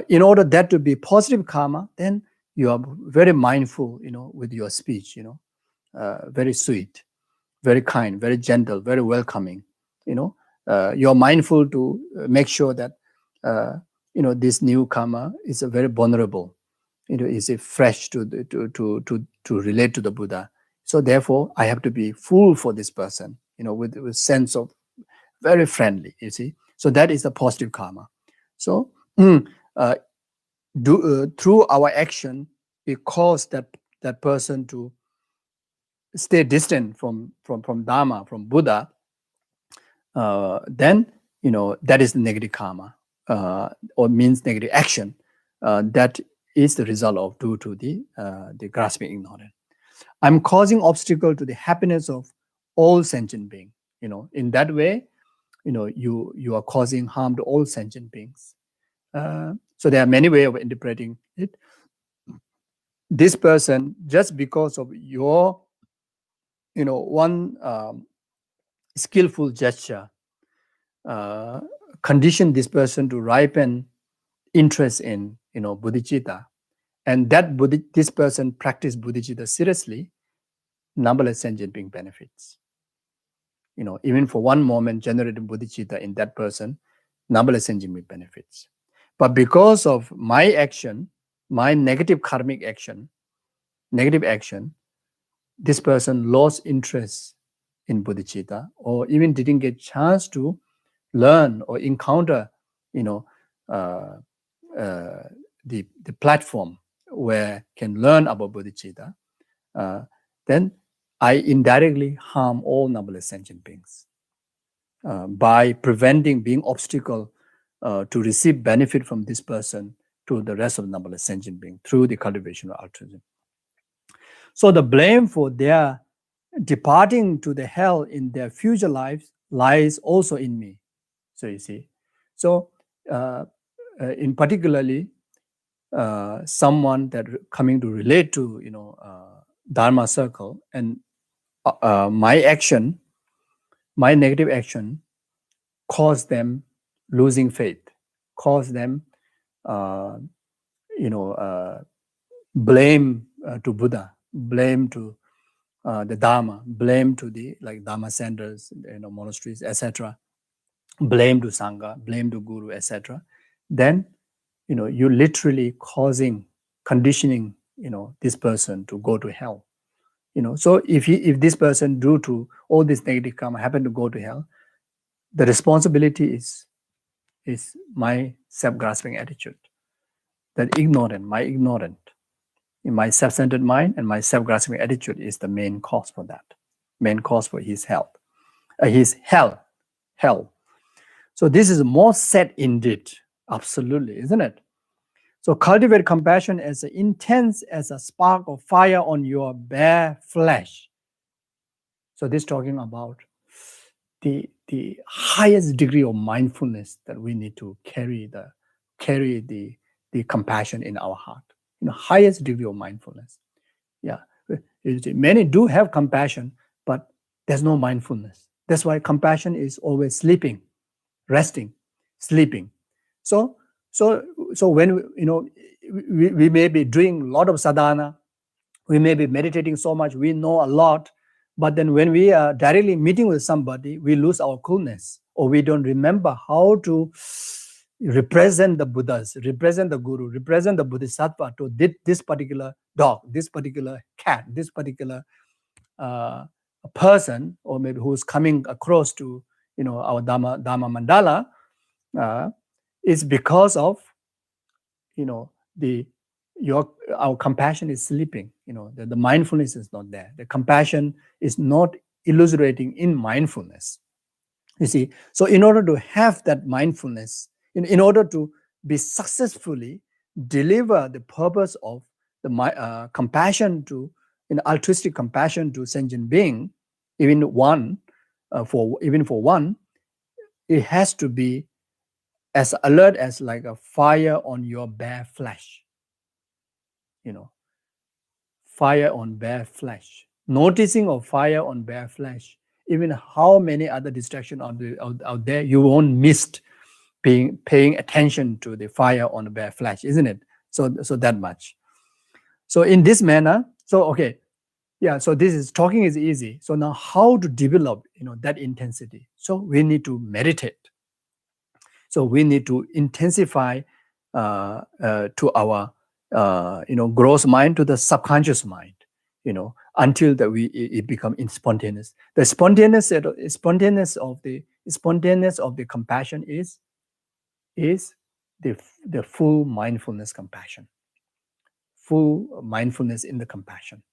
in order that to be positive karma, then you are very mindful, with your speech, very sweet, very kind, very gentle, very welcoming. You're mindful to make sure that this newcomer is a very vulnerable. Is fresh to relate to the Buddha. So therefore, I have to be full for this person. With sense of very friendly. You see, so that is the positive karma. So through our action, we cause that person to stay distant from Dharma, from Buddha. Then that is the negative karma, or means negative action. That is the result of due to the grasping ignorance. I'm causing obstacle to the happiness of all sentient beings. In that way, you are causing harm to all sentient beings. So there are many ways of interpreting it. This person, just because of your, one skillful gesture, condition this person to ripen interest in, bodhicitta, and that this person practice bodhicitta seriously, numberless sentient being benefits. Even for one moment, generating bodhicitta in that person, numberless sentient being benefits. But because of my action, my negative karmic action, this person lost interest in bodhicitta, or even didn't get chance to learn or encounter, the platform where can learn about bodhicitta, then I indirectly harm all numberless sentient beings by preventing being obstacle to receive benefit from this person to the rest of the numberless sentient beings through the cultivation of altruism. So the blame for their departing to the hell in their future lives lies also in me. So you see, so in particularly someone that coming to relate to Dharma circle, and my action, my negative action, cause them losing faith, cause them blame to Buddha, blame to the Dharma, blame to the Dharma centers, monasteries, etc., blame to Sangha, blame to Guru, etc. Then you literally conditioning this person to go to hell. So if this person, due to all this negative karma, happen to go to hell, the responsibility is my self-grasping attitude, that my self-centered mind and my self-grasping attitude is the main cause for that, main cause for his hell. So this is more said indeed, absolutely, isn't it? So cultivate compassion as intense as a spark of fire on your bare flesh. So this is talking about the highest degree of mindfulness that we need to carry the compassion in our heart. Highest degree of mindfulness. Yeah, many do have compassion, but there's no mindfulness. That's why compassion is always sleeping, resting, sleeping. So when we may be doing a lot of sadhana, we may be meditating so much, we know a lot, but then when we are directly meeting with somebody, we lose our coolness, or we don't remember how to represent the Buddhas, represent the Guru, represent the Bodhisattva to this particular dog, this particular cat, this particular person, or maybe who's coming across to our Dharma mandala, is because of our compassion is sleeping. The mindfulness is not there. The compassion is not illustrating in mindfulness. You see, so in order to have that mindfulness, in order to be successfully deliver the purpose of the compassion to, altruistic compassion to sentient being, even for one, it has to be as alert as like a fire on your bare flesh. Fire on bare flesh. Noticing of fire on bare flesh. Even how many other distractions out there, you won't miss paying attention to the fire on the bare flesh, isn't it? So that much. So in this manner, so okay, Yeah, so this is talking is easy. So now how to develop, that intensity? So we need to meditate. So we need to intensify to our gross mind to the subconscious mind, until that it become spontaneous. The spontaneous of the compassion is the full mindfulness compassion, full mindfulness in the compassion,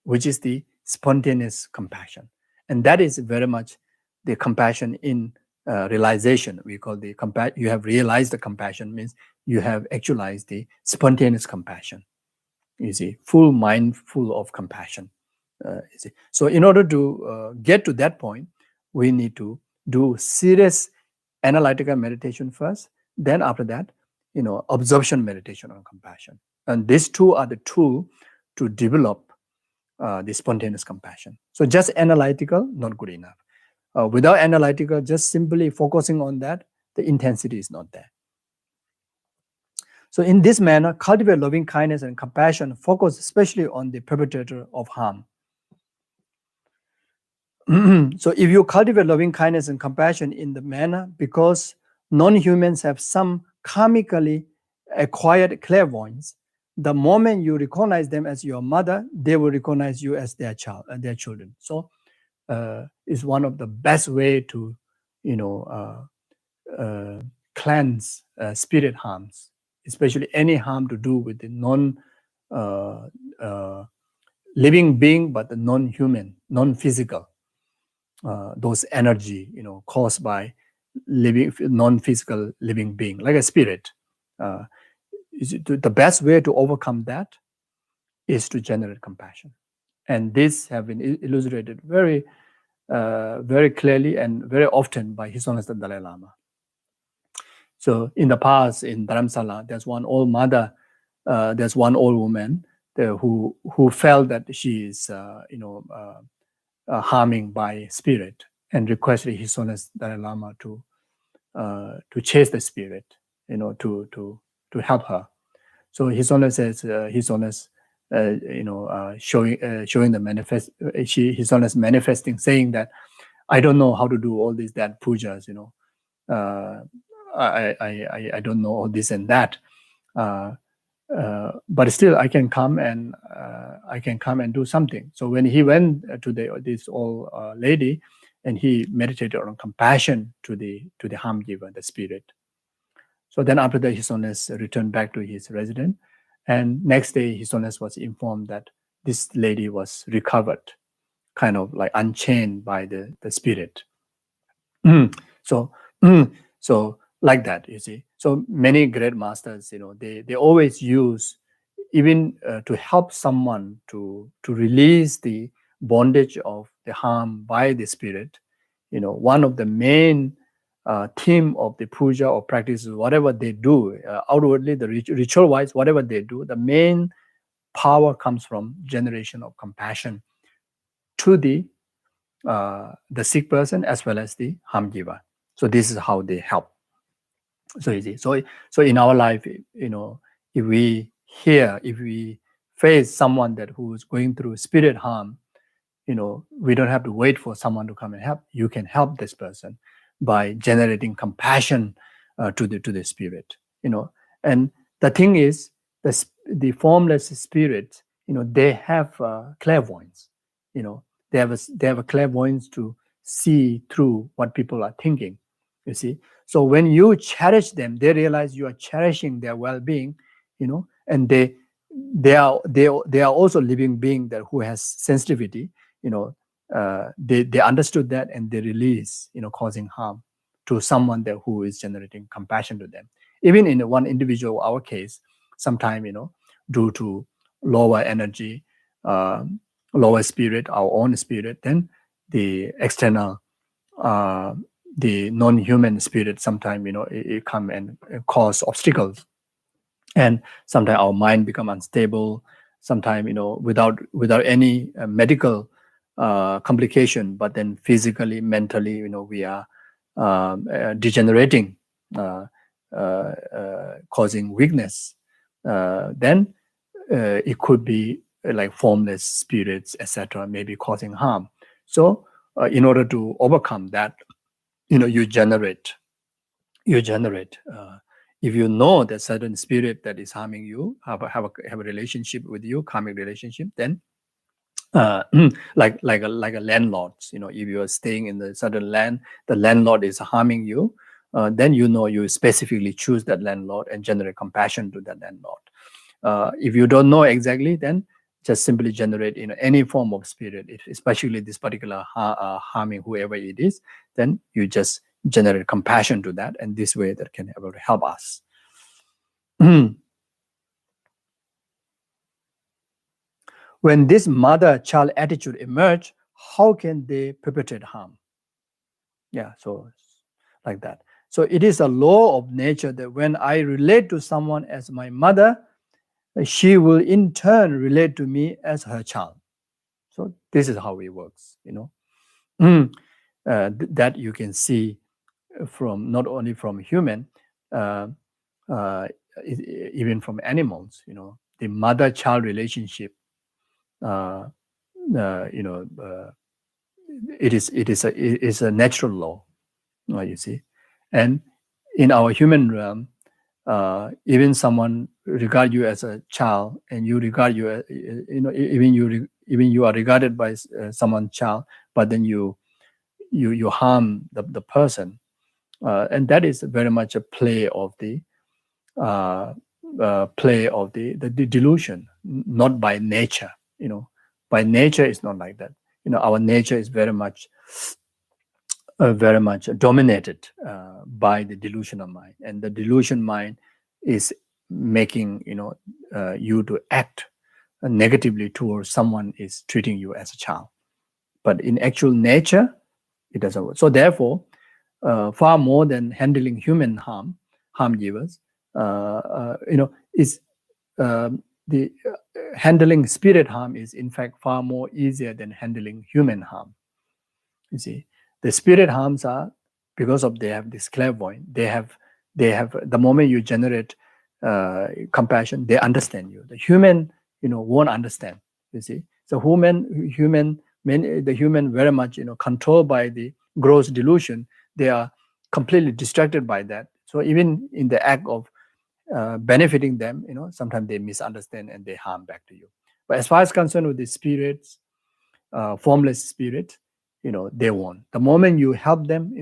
which is the spontaneous compassion. And that is very much the compassion in realization. We call you have realized the compassion means you have actualized the spontaneous compassion. You see, full mind, full of compassion. You see. So in order to get to that point, we need to do serious analytical meditation first. Then after that, absorption meditation on compassion. And these two are the two to develop the spontaneous compassion. So just analytical, not good enough. Without analytical, just simply focusing on that, the intensity is not there. So in this manner, cultivate loving kindness and compassion, focus especially on the perpetrator of harm. So if you cultivate loving kindness and compassion in the manner, because non-humans have some karmically acquired clairvoyance, the moment you recognize them as your mother, they will recognize you as their child and their children. So is one of the best way to, cleanse spirit harms, especially any harm to do with the living being, but the non-human, non-physical, those energy, caused by living non-physical living being, like a spirit. The best way to overcome that is to generate compassion. And this have been illustrated very clearly and very often by His Holiness the Dalai Lama. So in the past, in Dharamsala, there's one old mother, there's one old woman who felt that she is, harming by spirit, and requested His Holiness Dalai Lama to chase the spirit, to help her. So His Holiness says, His Holiness, showing the manifest, His Holiness manifesting, saying that I don't know how to do all these that pujas, I don't know all this and that, but still I can come and do something. So when he went to this old lady, and he meditated on compassion to the harm giver, the spirit. So then after that, His Holiness returned back to his residence, and next day His Holiness was informed that this lady was recovered, kind of like unchained by the spirit. So like that, you see. So many great masters, they always use, even to help someone to release the bondage of the harm by the spirit. One of the main theme of the puja or practices, whatever they do, outwardly, the ritual-wise, whatever they do, the main power comes from generation of compassion to the sick person as well as the harm giver. So this is how they help. So you see, so in our life, if we face someone who is going through spirit harm, we don't have to wait for someone to come and help. You can help this person by generating compassion to the spirit. And the thing is, the formless spirits, they have clairvoyance. They have a clairvoyance to see through what people are thinking. You see, so when you cherish them, they realize you are cherishing their well-being. And they are also living being who has sensitivity. They understood that, and they release, causing harm to someone who is generating compassion to them. Even in one individual, our case, sometime, due to lower energy, lower spirit, our own spirit, then the external, the non-human spirit, sometimes, it come and cause obstacles. And sometimes our mind become unstable, sometimes, without any medical complication, but then physically, mentally, we are degenerating, causing weakness. Then it could be like formless spirits, etc., may be causing harm. So in order to overcome that, you generate. If you know that certain spirit that is harming you, have a relationship with you, karmic relationship, then like a landlord, if you are staying in the certain land, the landlord is harming you, then you specifically choose that landlord and generate compassion to that landlord. If you don't know exactly, then just simply generate any form of spirit, especially this particular harming whoever it is, then you just generate compassion to that, and this way that can able to help us. When this mother-child attitude emerge, how can they perpetrate harm? Yeah, so like that. So it is a law of nature that when I relate to someone as my mother, she will in turn relate to me as her child. So this is how it works, that you can see from not only from human, even from animals. The mother-child relationship. It is a natural law, you see, and in our human realm, even someone regard you as a child, and you regard you, as, even you are regarded by someone's child, but then you harm the person, and that is very much a play of the delusion, not by nature. By nature it's not like that. Our nature is very much dominated by the delusional mind, and the delusion mind is making you to act negatively towards someone is treating you as a child. But in actual nature, it doesn't work. So therefore, far more than handling human harm givers, is the handling spirit harm is in fact far more easier than handling human harm. You see, the spirit harms are because of they have this clairvoyant. They have the moment you generate compassion, they understand you. The human, won't understand. You see, so the human very much controlled by the gross delusion. They are completely distracted by that. So even in the act of benefiting them, sometimes they misunderstand and they harm back to you. But as far as concerned with the spirits, formless spirit, they won't. The moment you help them,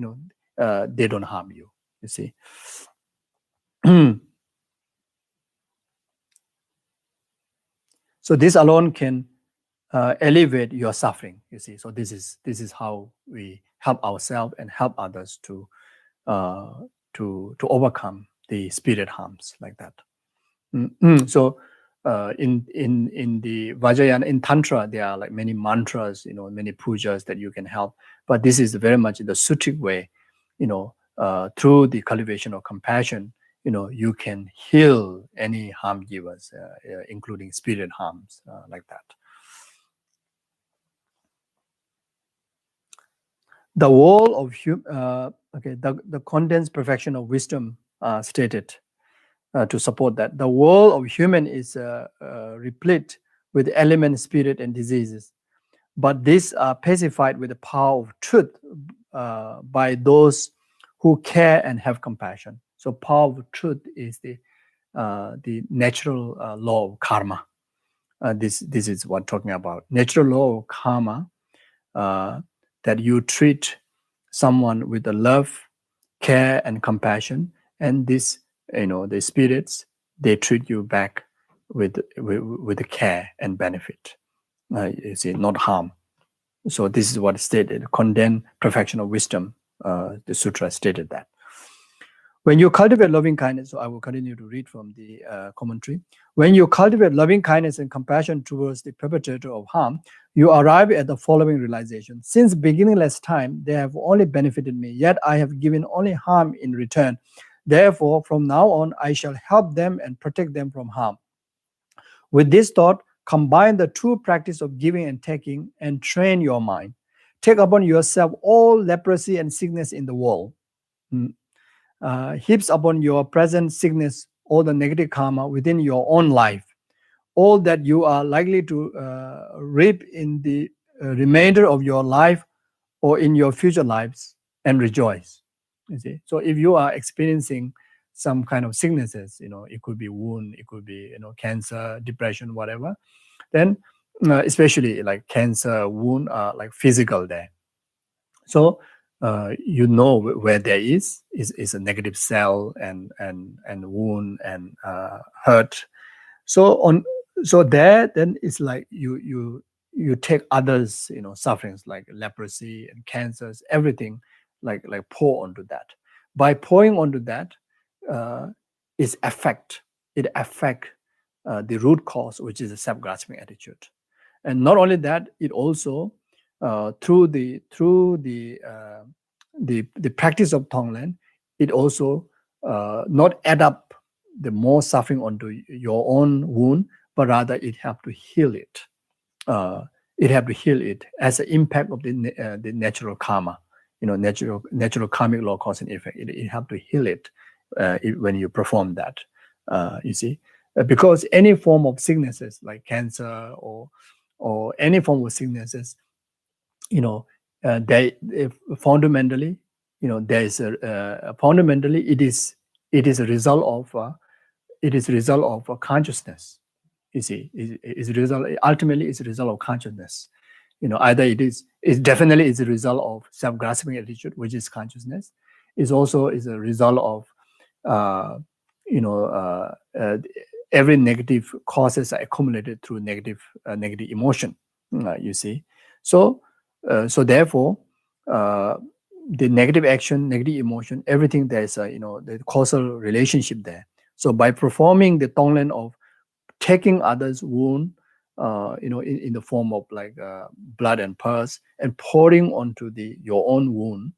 they don't harm you. You see. So this alone can alleviate your suffering. You see. So this is how we help ourselves and help others to overcome the spirit harms like that. So in the Vajrayana, in Tantra, there are like many mantras, many pujas that you can help. But this is very much the sutric way, through the cultivation of compassion, you can heal any harm givers, including spirit harms, like that. The wall of the condensed perfection of wisdom stated. To support that, the world of human is replete with element, spirit, and diseases, but these are pacified with the power of truth by those who care and have compassion. So, power of truth is the natural law of karma. This is what I'm talking about. Natural law of karma, that you treat someone with the love, care, and compassion, and this, the spirits, they treat you back with the care and benefit. You see, not harm. So this is what is stated. Condemned perfection of wisdom. The sutra stated that. When you cultivate loving kindness, so I will continue to read from the commentary. When you cultivate loving kindness and compassion towards the perpetrator of harm, you arrive at the following realization. Since beginningless time, they have only benefited me, yet I have given only harm in return. Therefore, from now on, I shall help them and protect them from harm. With this thought, combine the true practice of giving and taking and train your mind. Take upon yourself all leprosy and sickness in the world. Heaps upon your present sickness all the negative karma within your own life. all that you are likely to reap in the remainder of your life or in your future lives, and rejoice. You see, so if you are experiencing some kind of sicknesses, it could be wound, it could be cancer, depression, whatever, then especially like cancer, wound are like physical there. So where there is a negative cell and wound and hurt. So there then it's like you take others sufferings like leprosy and cancers, everything like pour onto that. By pouring onto that, uh, it affect the root cause, which is a self-grasping attitude. And not only that, it also through the practice of Tonglen, it also not add up the more suffering onto your own wound, but rather it have to heal it. It have to heal it as an impact of the natural karma, natural karmic law, cause and effect. It have to heal it when you perform that. You see, because any form of sicknesses like cancer or any form of sicknesses, fundamentally, there is fundamentally it is a result of consciousness. You see, ultimately it's a result of consciousness. Either it definitely is a result of self-grasping attitude, which is consciousness. It also is a result of every negative causes are accumulated through negative emotion. You see, so therefore, the negative action, negative emotion, everything, there's a the causal relationship there. So by performing the Tonglen of taking others' wound, in the form of like blood and pus, and pouring onto your own wound,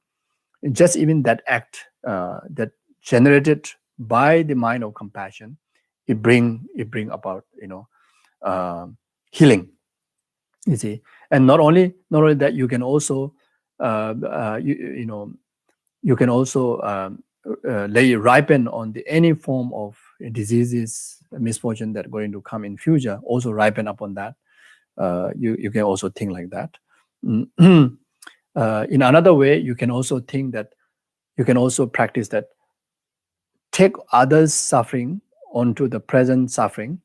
and just even that act that generated by the mind of compassion, it bring about healing. You see, and not only that, you can also you can also lay ripen on any form of diseases, misfortune that are going to come in future. Also ripen upon that. You can also think like that. In another way, you can also think that you can also practice that. Take others' suffering onto the present suffering,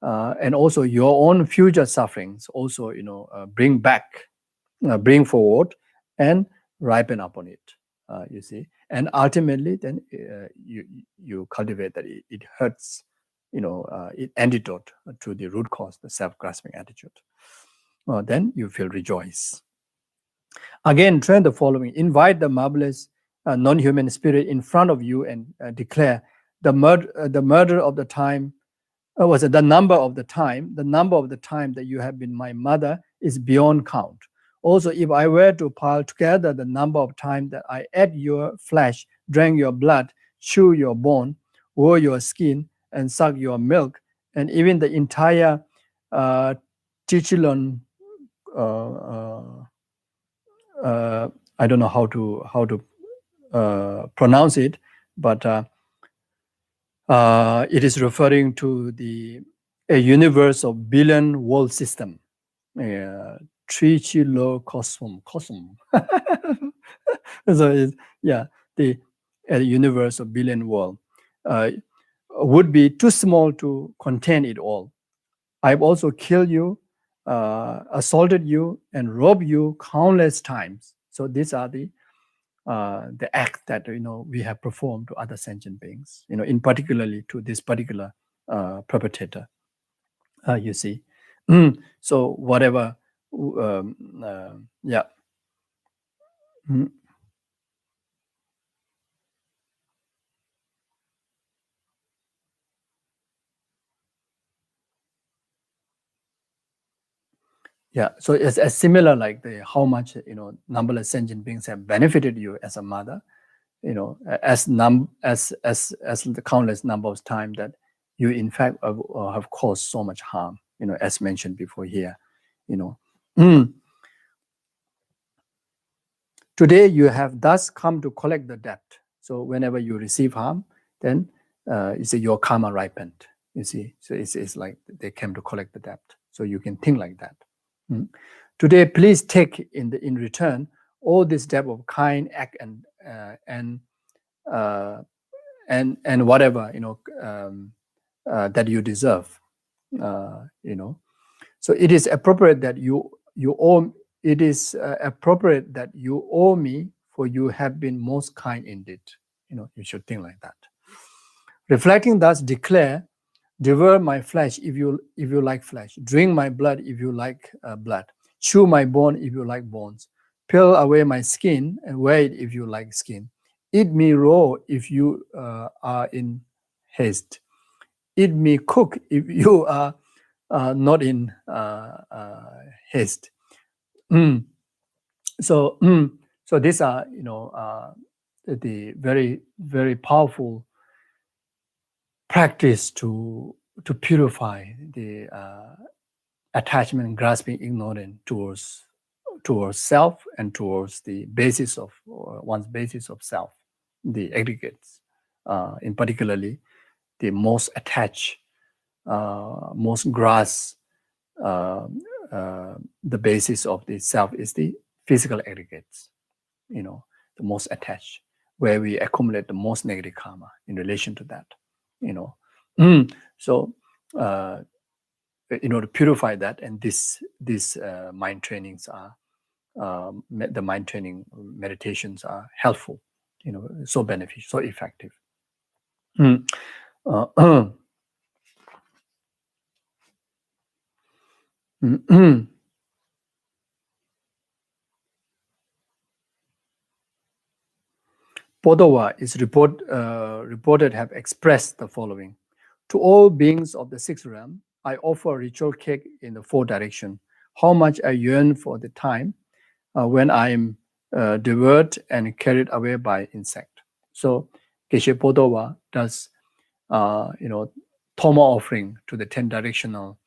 and also your own future sufferings. Also, bring forward and ripen upon it. You see, and ultimately, then you cultivate that it hurts. It antidote to the root cause, the self-grasping attitude. Then you feel rejoice. Again, train the following: invite the marvelous non-human spirit in front of you and declare the murder of the time. The number of the time that you have been my mother is beyond count. Also, if I were to pile together the number of times that I ate your flesh, drank your blood, chew your bone, wore your skin, and suck your milk, and even the entire Tichilon, I don't know how to pronounce it, but it is referring to a universe of billion world system. Trichilo cosmos. So the universe of billion world would be too small to contain it all. I've also killed you, assaulted you, and robbed you countless times. So these are the act that we have performed to other sentient beings. In particularly to this particular perpetrator. You see, so whatever. Yeah. Mm. Yeah, so it's as similar like how much numberless sentient beings have benefited you as a mother, as the countless number of times that you in fact have caused so much harm, as mentioned before here. Today you have thus come to collect the debt. So whenever you receive harm, then you say your karma ripened. You see, so it's like they came to collect the debt. So you can think like that. Today, please take in return all this debt of kind act and whatever that you deserve. So it is appropriate that you owe. It is appropriate that you owe me, for you have been most kind indeed. You should think like that. Reflecting thus, declare, devour my flesh if you like flesh, drink my blood if you like blood, chew my bone if you like bones, peel away my skin and wear it if you like skin, eat me raw if you are in haste, eat me cook if you are not in haste. So these are the very, very powerful practice to purify the attachment, grasping, ignorance towards self and towards the basis of one's basis of self, the aggregates, in particularly the most attached, most grasp. The basis of the self is the physical aggregates, the most attached, where we accumulate the most negative karma in relation to that. So in order to purify that, and these mind trainings are the mind training meditations are helpful, so beneficial, so effective. Bodova is reported have expressed the following: to all beings of the sixth realm, I offer ritual cake in the four directions. How much I yearn for the time when I am devoured and carried away by insect. So Geshe Bodova does, Toma offering to the 10 directional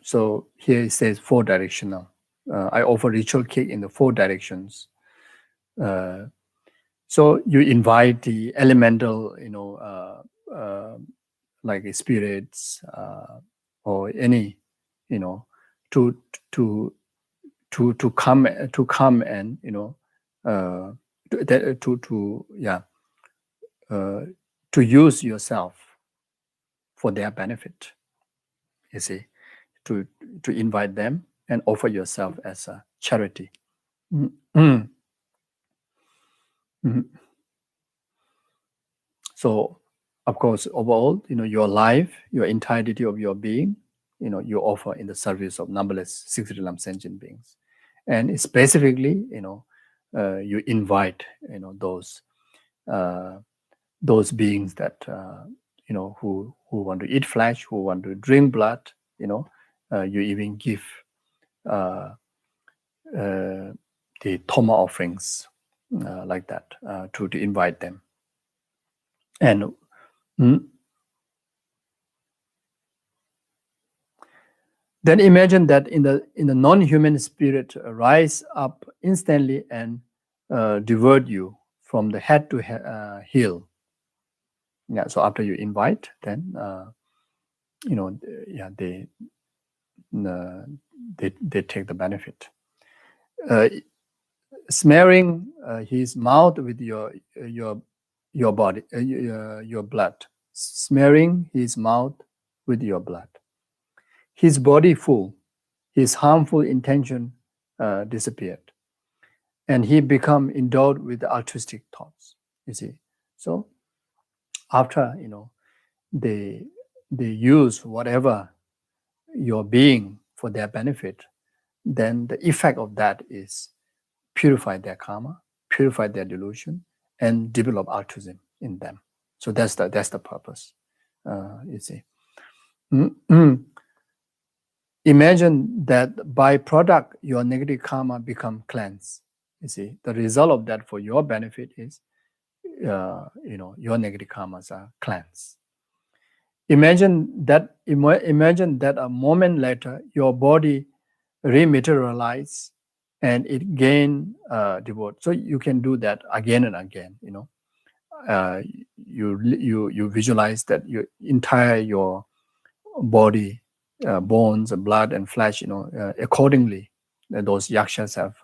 so here it says four directional. I offer ritual cake in the four directions. So you invite the elemental, like spirits or any, to come and to use yourself for their benefit. You see, to invite them and offer yourself as a charity. So, of course, overall, your life, your entirety of your being, you offer in the service of numberless sixth realm sentient beings, and specifically, you invite, those beings that who want to eat flesh, who want to drink blood. You even give the Toma offerings like that to invite them. And then imagine that in the non-human spirit rise up instantly and divert you from the head to heel. Yeah. So after you invite, then they take the benefit. Smearing his mouth with your body, your blood. Smearing his mouth with your blood. His body full, his harmful intention disappeared, and he become endowed with altruistic thoughts. You see, so after they use whatever your being for their benefit, then the effect of that is purify their karma, purify their delusion, and develop altruism in them. So that's the purpose. You see. Imagine that by product your negative karma become cleansed. You see, the result of that for your benefit is, your negative karmas are cleansed. Imagine that a moment later your body rematerializes and it gain devote. So you can do that again and again. You visualize that your body, bones, blood, and flesh, accordingly, those yakshas have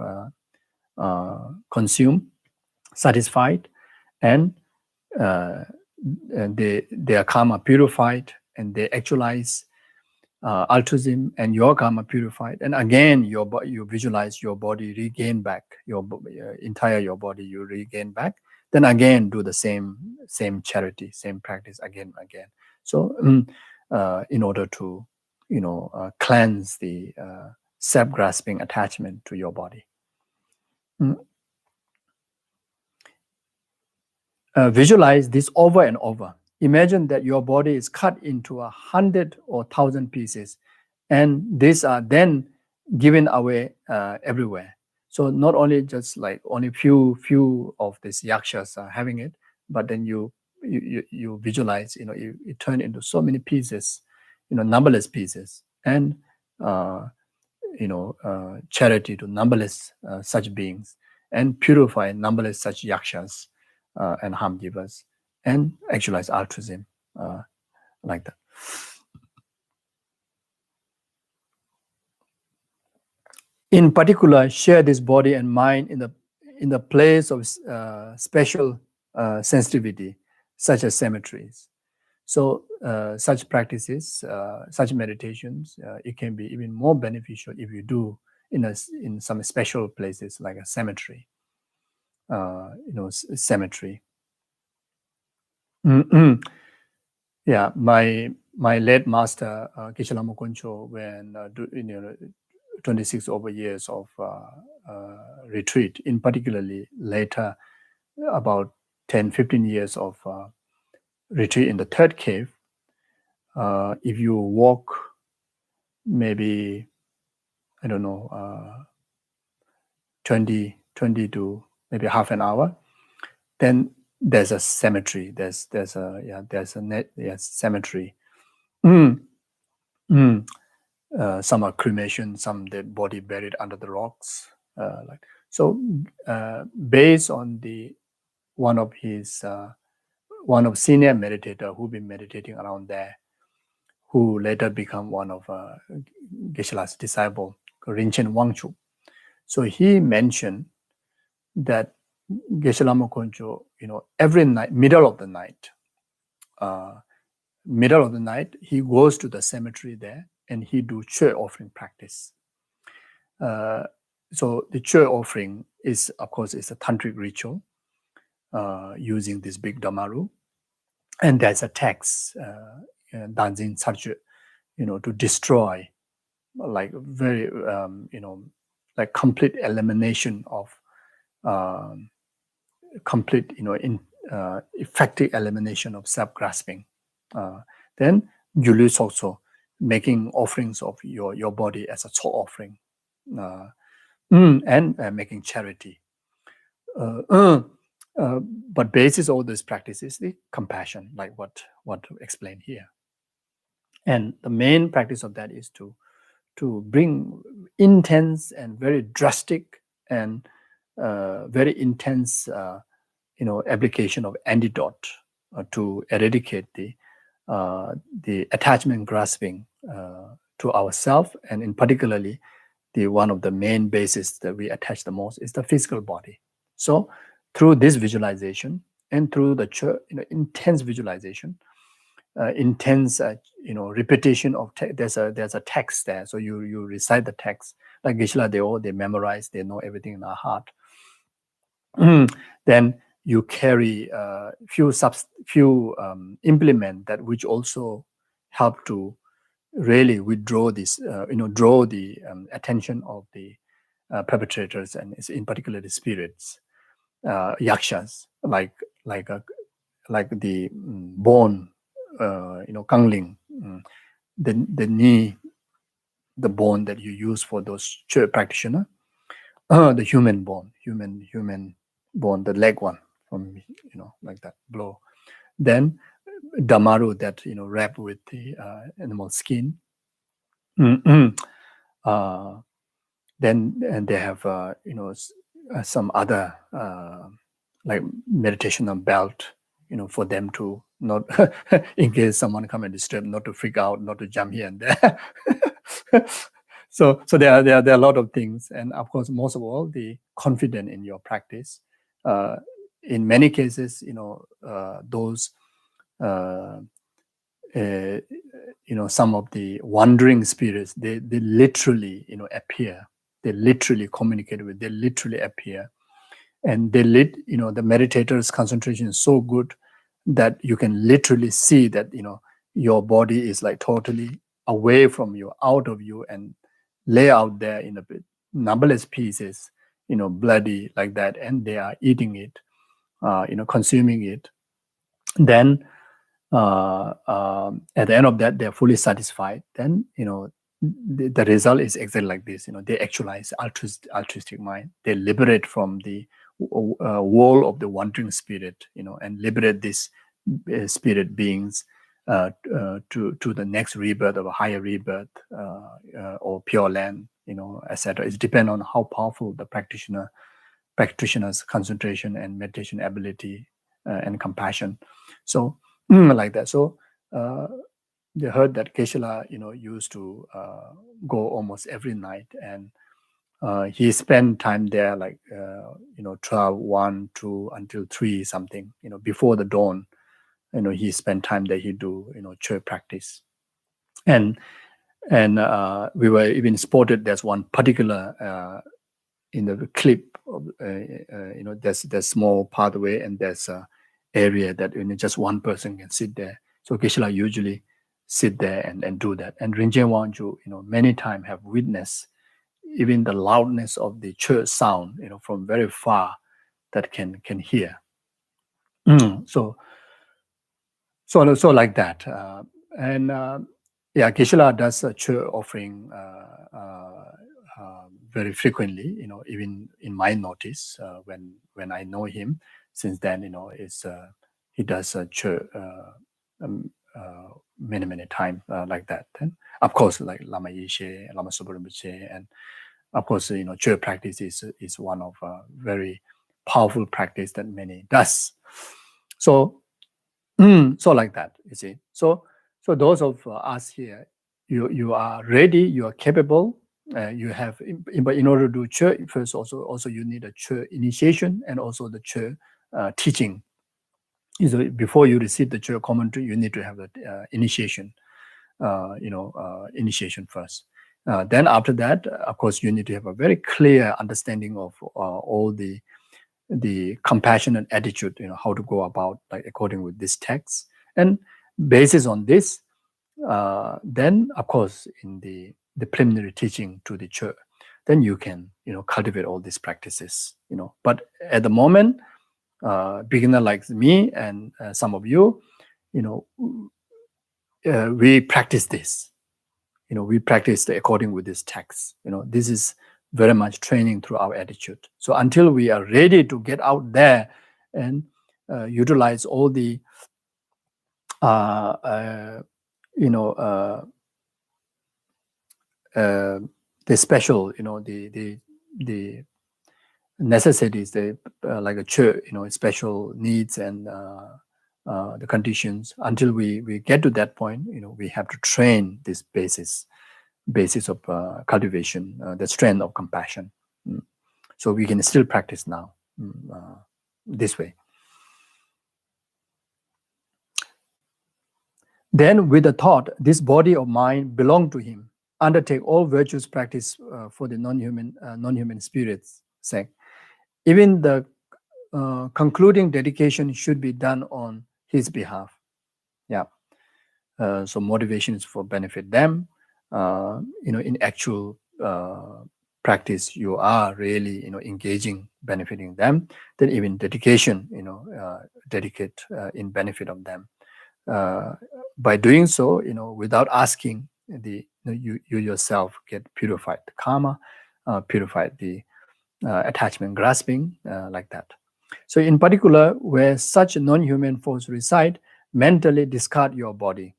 consumed, satisfied, and their karma purified, and they actualize altruism, and your karma purified, and again you visualize your body regain back, your body you regain back, then again do the same charity, same practice again and again. So in order to cleanse the self-grasping attachment to your body. Visualize this over and over. Imagine that your body is cut into 100 or 1,000 pieces, and these are then given away everywhere. So not only just like only few of these yakshas are having it, but then you visualize, you turn into so many pieces, numberless pieces, and charity to numberless such beings, and purify numberless such yakshas and harm givers, and actualize altruism like that. In particular, share this body and mind in the place of special sensitivity, such as cemeteries. So such practices, such meditations, it can be even more beneficial if you do in some special places like a cemetery. Cemetery. Yeah, my late master Geshela when 26 over years of retreat, in particularly later about 10-15 years of retreat in the third cave, if you walk maybe 20 to maybe half an hour, then there's a cemetery. There's a cemetery. Some are cremation, some dead body buried under the rocks. Based on one of senior meditator who been meditating around there, who later become one of Geshela's disciple, Rinchen Wangchu. So he mentioned that Geshe Koncho, every night, middle of the night, he goes to the cemetery there and he do chur offering practice. So the chur offering is, of course, it's a tantric ritual using this big damaru, and there's a text, Danzin Sarju, to destroy, like very, like complete elimination of complete, effective elimination of self-grasping. Then Julius also making offerings of your body as a soul offering, and making charity. But basis all these practices, the compassion, like what explained here. And the main practice of that is to bring intense and very drastic and very intense, application of antidote to eradicate the attachment grasping to ourself, and in particularly the one of the main bases that we attach the most is the physical body. So through this visualization and through the intense visualization, intense repetition of there's a text there, so you recite the text like Geshela, they memorize, they know everything in our heart. Then you carry few implement that which also help to really withdraw this, draw the attention of the perpetrators, and in particular the spirits, yakshas, like the bone, kangling, the knee, the bone that you use for those church practitioner, the human bone, the leg one, from like that blow. Then damaru that wrapped with the animal skin. then and they have some other like meditation on belt, for them to not in case someone come and disturb, not to freak out, not to jump here and there. So there are a lot of things, and of course, most of all, the confidence in your practice. In many cases, those some of the wandering spirits, they literally appear. They literally communicate with. They literally appear, and the meditator's concentration is so good that you can literally see that your body is like totally away from you, out of you, and lay out there in a bit numberless pieces, bloody like that, and they are eating it, consuming it. Then at the end of that, they're fully satisfied. Then the result is exactly like this. They actualize altruistic mind. They liberate from the wall of the wandering spirit, and liberate these spirit beings to the next rebirth of a higher rebirth or pure land, etc. It depends on how powerful the practitioner's concentration and meditation ability and compassion. So like that. So they heard that Geshela, used to go almost every night, and he spent time there like 12, 1, 2 until 3 something, before the dawn. He spent time there. He do church practice, and we were even spotted. There's one particular in the clip of, there's small pathway, and there's a area that just one person can sit there. So Geshela usually sit there and do that. And Rinchen Wangju, many times have witnessed even the loudness of the church sound, from very far, that can hear. So like that. Geshela does a church offering very frequently, even in my notice, when I know him. Since then, he does a church many times like that. And of course, like Lama Yeshe, Lama Soparinpoche, and of course, church practice is one of very powerful practice that many does. So like that, you see. So those of us here, you are ready, you are capable. You have, but in order to do church, first also you need a church initiation and also the church teaching. So before you receive the church commentary, you need to have the initiation. Initiation first. Then after that, of course, you need to have a very clear understanding of all the compassionate attitude, how to go about, like according with this text. And basis on this, then of course in the preliminary teaching to the church, then you can cultivate all these practices. But at the moment, beginner like me and some of you, we practice this. We practice according with this text. This is very much training through our attitude. So until we are ready to get out there and utilize all the the special, the necessities, like a church, special needs and the conditions. Until we get to that point, we have to train this basis of cultivation, the strength of compassion. So we can still practice now this way. Then with the thought, this body of mine belong to him, undertake all virtuous practice for the non-human spirit's sake. Even the concluding dedication should be done on his behalf. So motivation is for benefit them. In actual practice, you are really engaging, benefiting them. Then even dedication, dedicate in benefit of them. By doing so, without asking, you yourself get purified the karma, purified the attachment grasping, like that. So in particular, where such non-human force reside, mentally discard your body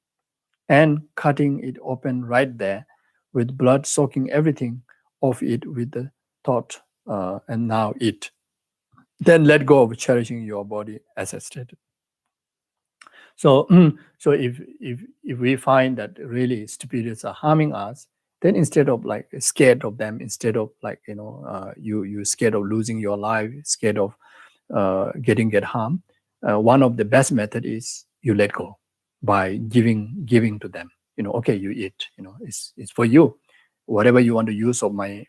and cutting it open right there with blood soaking everything, of it with the thought, and now it. Then let go of cherishing your body as I stated. So, so if we find that really spirits are harming us, then instead of like scared of them, instead of like you scared of losing your life, scared of getting harmed, one of the best method is you let go by giving to them. Okay, you eat. It's for you. Whatever you want to use of my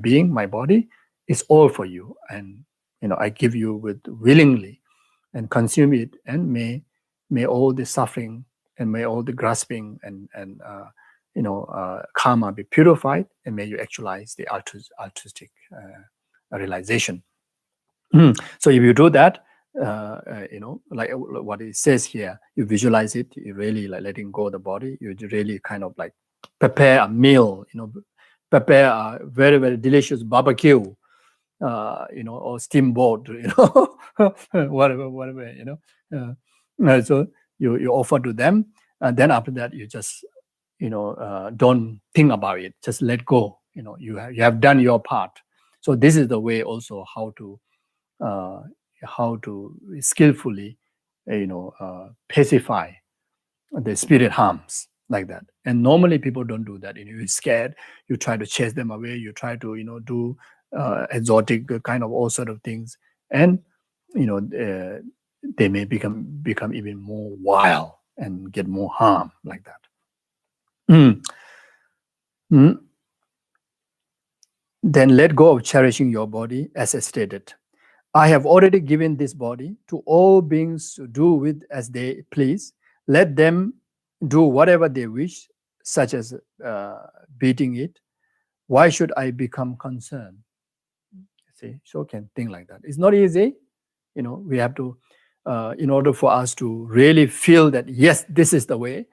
being, my body, is all for you, and I give you with willingly, and consume it, and may all the suffering and may all the grasping and karma be purified, and may you actualize the altruistic realization. So if you do that, like what it says here, you visualize it, you really like letting go of the body, you really kind of like prepare a meal, prepare a very, very delicious barbecue, or steamboat, whatever, so you offer to them, and then after that you just, don't think about it, just let go. You have done your part. So this is the way also how to skillfully, pacify the spirit harms like that. And normally people don't do that. You're scared, you try to chase them away, you try to do exotic kind of all sort of things, and they may become even more wild and get more harm like that. Then let go of cherishing your body, as I stated. I have already given this body to all beings to do with as they please. Let them do whatever they wish, such as beating it. Why should I become concerned? See, so can think like that. It's not easy. We have to, in order for us to really feel that, yes, this is the way,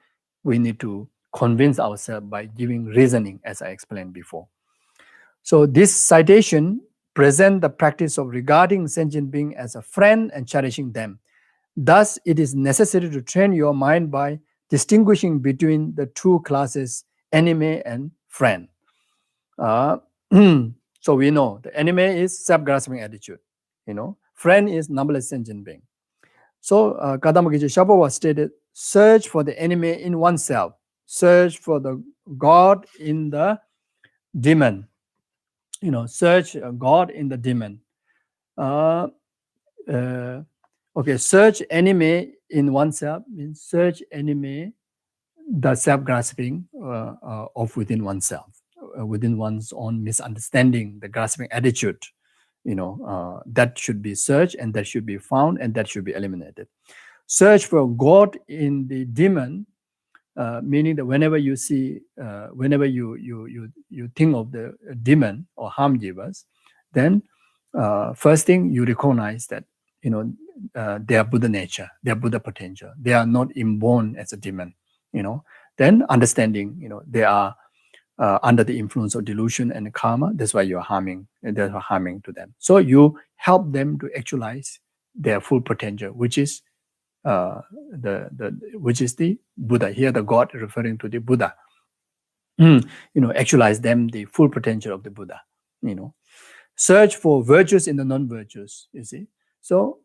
we need to convince ourselves by giving reasoning, as I explained before. So this citation presents the practice of regarding sentient being as a friend and cherishing them. Thus, it is necessary to train your mind by distinguishing between the two classes, enemy and friend. So we know the enemy is self-grasping attitude. Friend is numberless sentient being. So Kadama Geshe Chekawa stated, search for the enemy in oneself, search for the God in the demon. Search God in the demon. Okay, search enemy in oneself means search enemy, the self-grasping of within oneself, within one's own misunderstanding, the grasping attitude. That should be searched, and that should be found, and that should be eliminated. Search for God in the demon, meaning that whenever you see, whenever you think of the demon or harm givers, then first thing you recognize that they are Buddha nature, they are Buddha potential, they are not inborn as a demon. Then understanding, they are under the influence of delusion and karma. That's why you're harming. They're harming to them. So you help them to actualize their full potential, which is which is the Buddha. Here the God referring to the Buddha. Actualize them the full potential of the Buddha. Search for virtues in the non-virtues. You see. So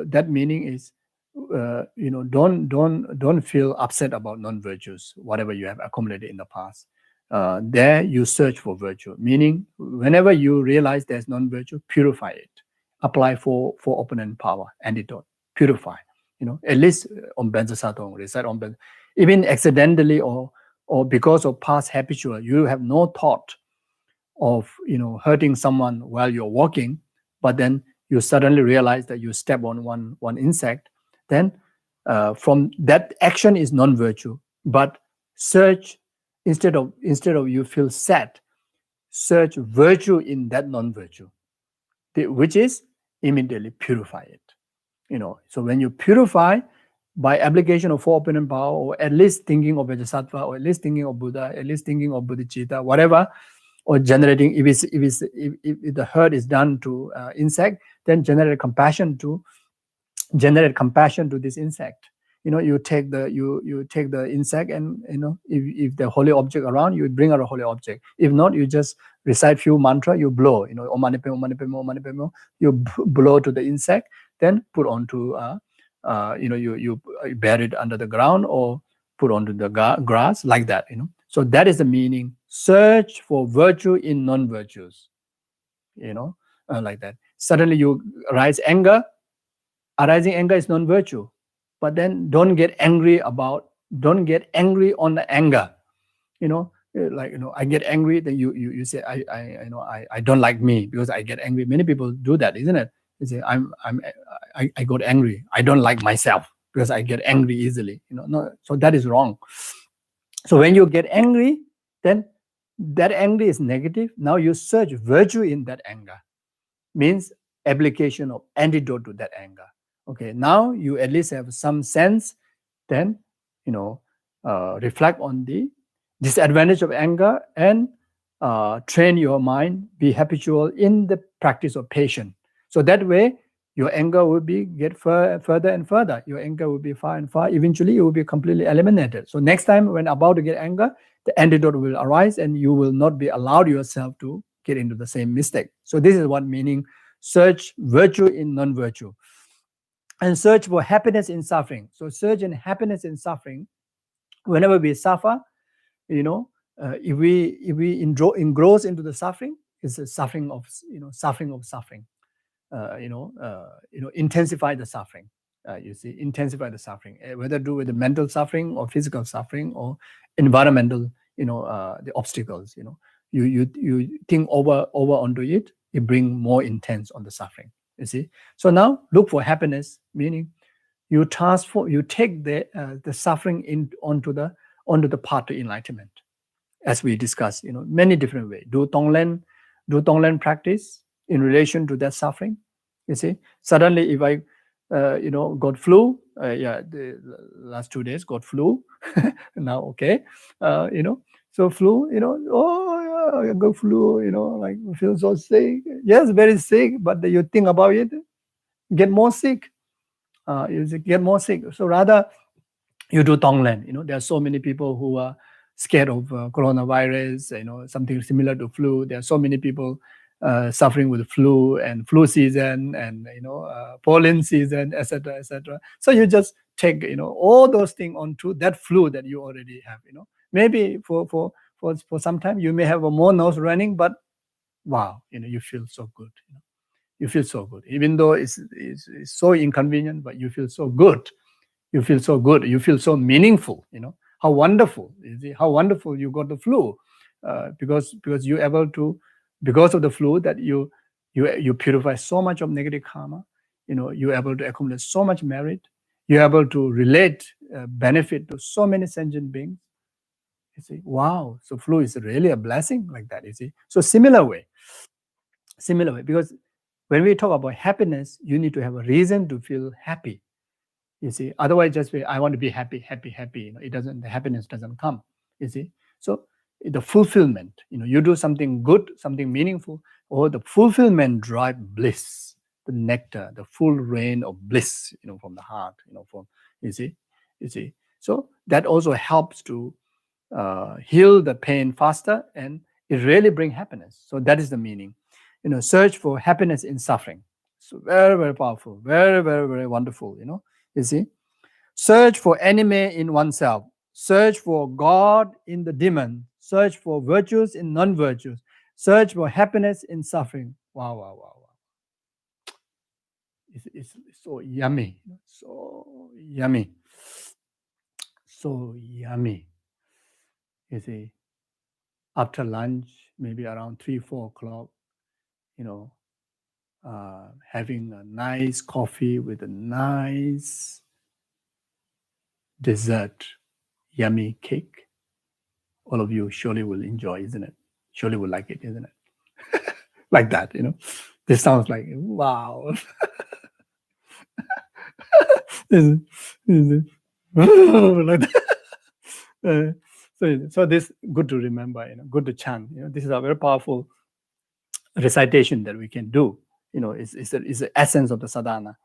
that meaning is, don't feel upset about non-virtues, whatever you have accumulated in the past. There you search for virtue, meaning whenever you realize there's non-virtue, purify it. Apply for opponent power, antidote, purify. At least on Benza Satong, recite on Benza. Even accidentally or because of past habitual, you have no thought of hurting someone while you're walking, but then you suddenly realize that you step on one insect. Then from that action is non-virtue, but search instead of you feel sad, search virtue in that non-virtue, which is immediately purify it. So when you purify by application of four opponent power, or at least thinking of Vajrasattva, or at least thinking of Buddha, at least thinking of Bodhicitta, whatever, or generating, if the hurt is done to insect, then generate compassion to this insect. you take the insect, and if the holy object around, you bring out a holy object. If not, you just recite few mantra, you blow, Om Mani Padme, Om Mani Padme, Om Mani Padme, you blow to the insect, then put onto you bury it under the ground or put onto the grass, like that. So that is the meaning. Search for virtue in non-virtues, like that. Suddenly you arise anger. Arising anger is non-virtue, but then don't get angry on the anger. I get angry, then you say, I don't like me because I get angry. Many people do that, isn't it? They say, I got angry. I don't like myself because I get angry easily. No, so that is wrong. So when you get angry, then that anger is negative. Now you search virtue in that anger, means application of antidote to that anger. Okay, now you at least have some sense, then reflect on the disadvantage of anger and train your mind, be habitual in the practice of patience. So that way your anger will get further and further. Your anger will be far and far. Eventually it will be completely eliminated. So next time when about to get anger, the antidote will arise and you will not be allowed yourself to get into the same mistake. So this is what meaning search virtue in non-virtue. And search for happiness in suffering. So search in happiness in suffering. Whenever we suffer, if we engross into the suffering, it's a suffering of suffering. Intensify the suffering. Intensify the suffering, whether do with the mental suffering or physical suffering or environmental, the obstacles. You think over onto it, it bring more intense on the suffering. You see. So now look for happiness, meaning you take the suffering onto the path to enlightenment, as we discussed. Many different ways. Do Tonglen practice in relation to that suffering. You see, suddenly if I got flu, the last 2 days got flu. Now okay, so flu, I got flu, like feel so sick. Yes, very sick, but you think about it, get more sick. You get more sick. So rather you do Tonglen. There are so many people who are scared of coronavirus, something similar to flu. There are so many people suffering with flu and flu season and pollen season, etc., etc. So you just take all those things onto that flu that you already have. Maybe for some time you may have a more nose running, but wow, you feel so good. You feel so good, even though it's so inconvenient, but you feel so good. You feel so good. You feel so meaningful. How wonderful. You see how wonderful you got the flu, because you're able to, because of the flu, that you purify so much of negative karma. You're able to accumulate so much merit. You're able to relate benefit to so many sentient beings. You see, wow. So flu is really a blessing like that. You see, so similar way, because when we talk about happiness, you need to have a reason to feel happy. You see, otherwise just I want to be happy. It doesn't. The happiness doesn't come. You see, so the fulfillment. You do something good, something meaningful, or the fulfillment drive bliss, the nectar, the full rain of bliss. From the heart. From you see. So that also helps to heal the pain faster, and it really brings happiness. So that is the meaning. Search for happiness in suffering. So very, very powerful, very, very, very wonderful. You see, search for enemy in oneself, search for God in the demon, search for virtues in non-virtues, search for happiness in suffering. Wow. It's so yummy, so yummy. You see, after lunch, maybe around 3-4 o'clock, having a nice coffee with a nice dessert, yummy cake. All of you surely will enjoy, isn't it? Surely will like it, isn't it? Like that, This sounds like, wow. Like that. So this good to remember, good to chant. This is a very powerful recitation that we can do. It's the essence of the sadhana.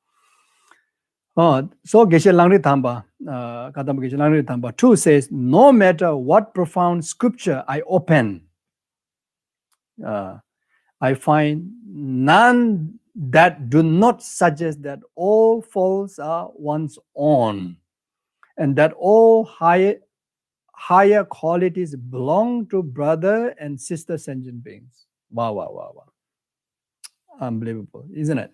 So Geshe Thamba, Geshe Thamba 2 says, no matter what profound scripture I open, I find none that do not suggest that all faults are one's own, and that all higher qualities belong to brother and sister sentient beings. Wow, wow, wow, wow. Unbelievable, isn't it?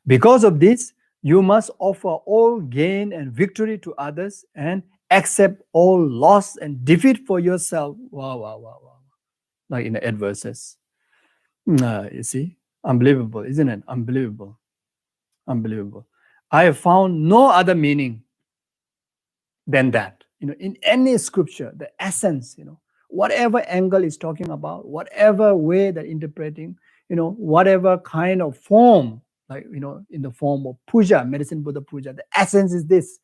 Because of this, you must offer all gain and victory to others and accept all loss and defeat for yourself. Wow, wow, wow, wow. Like in the adverses. You see? Unbelievable, isn't it? Unbelievable. Unbelievable. I have found no other meaning than that. In any scripture, the essence, whatever angle is talking about, whatever way they're interpreting, whatever kind of form, like, in the form of puja, medicine Buddha puja, the essence is this.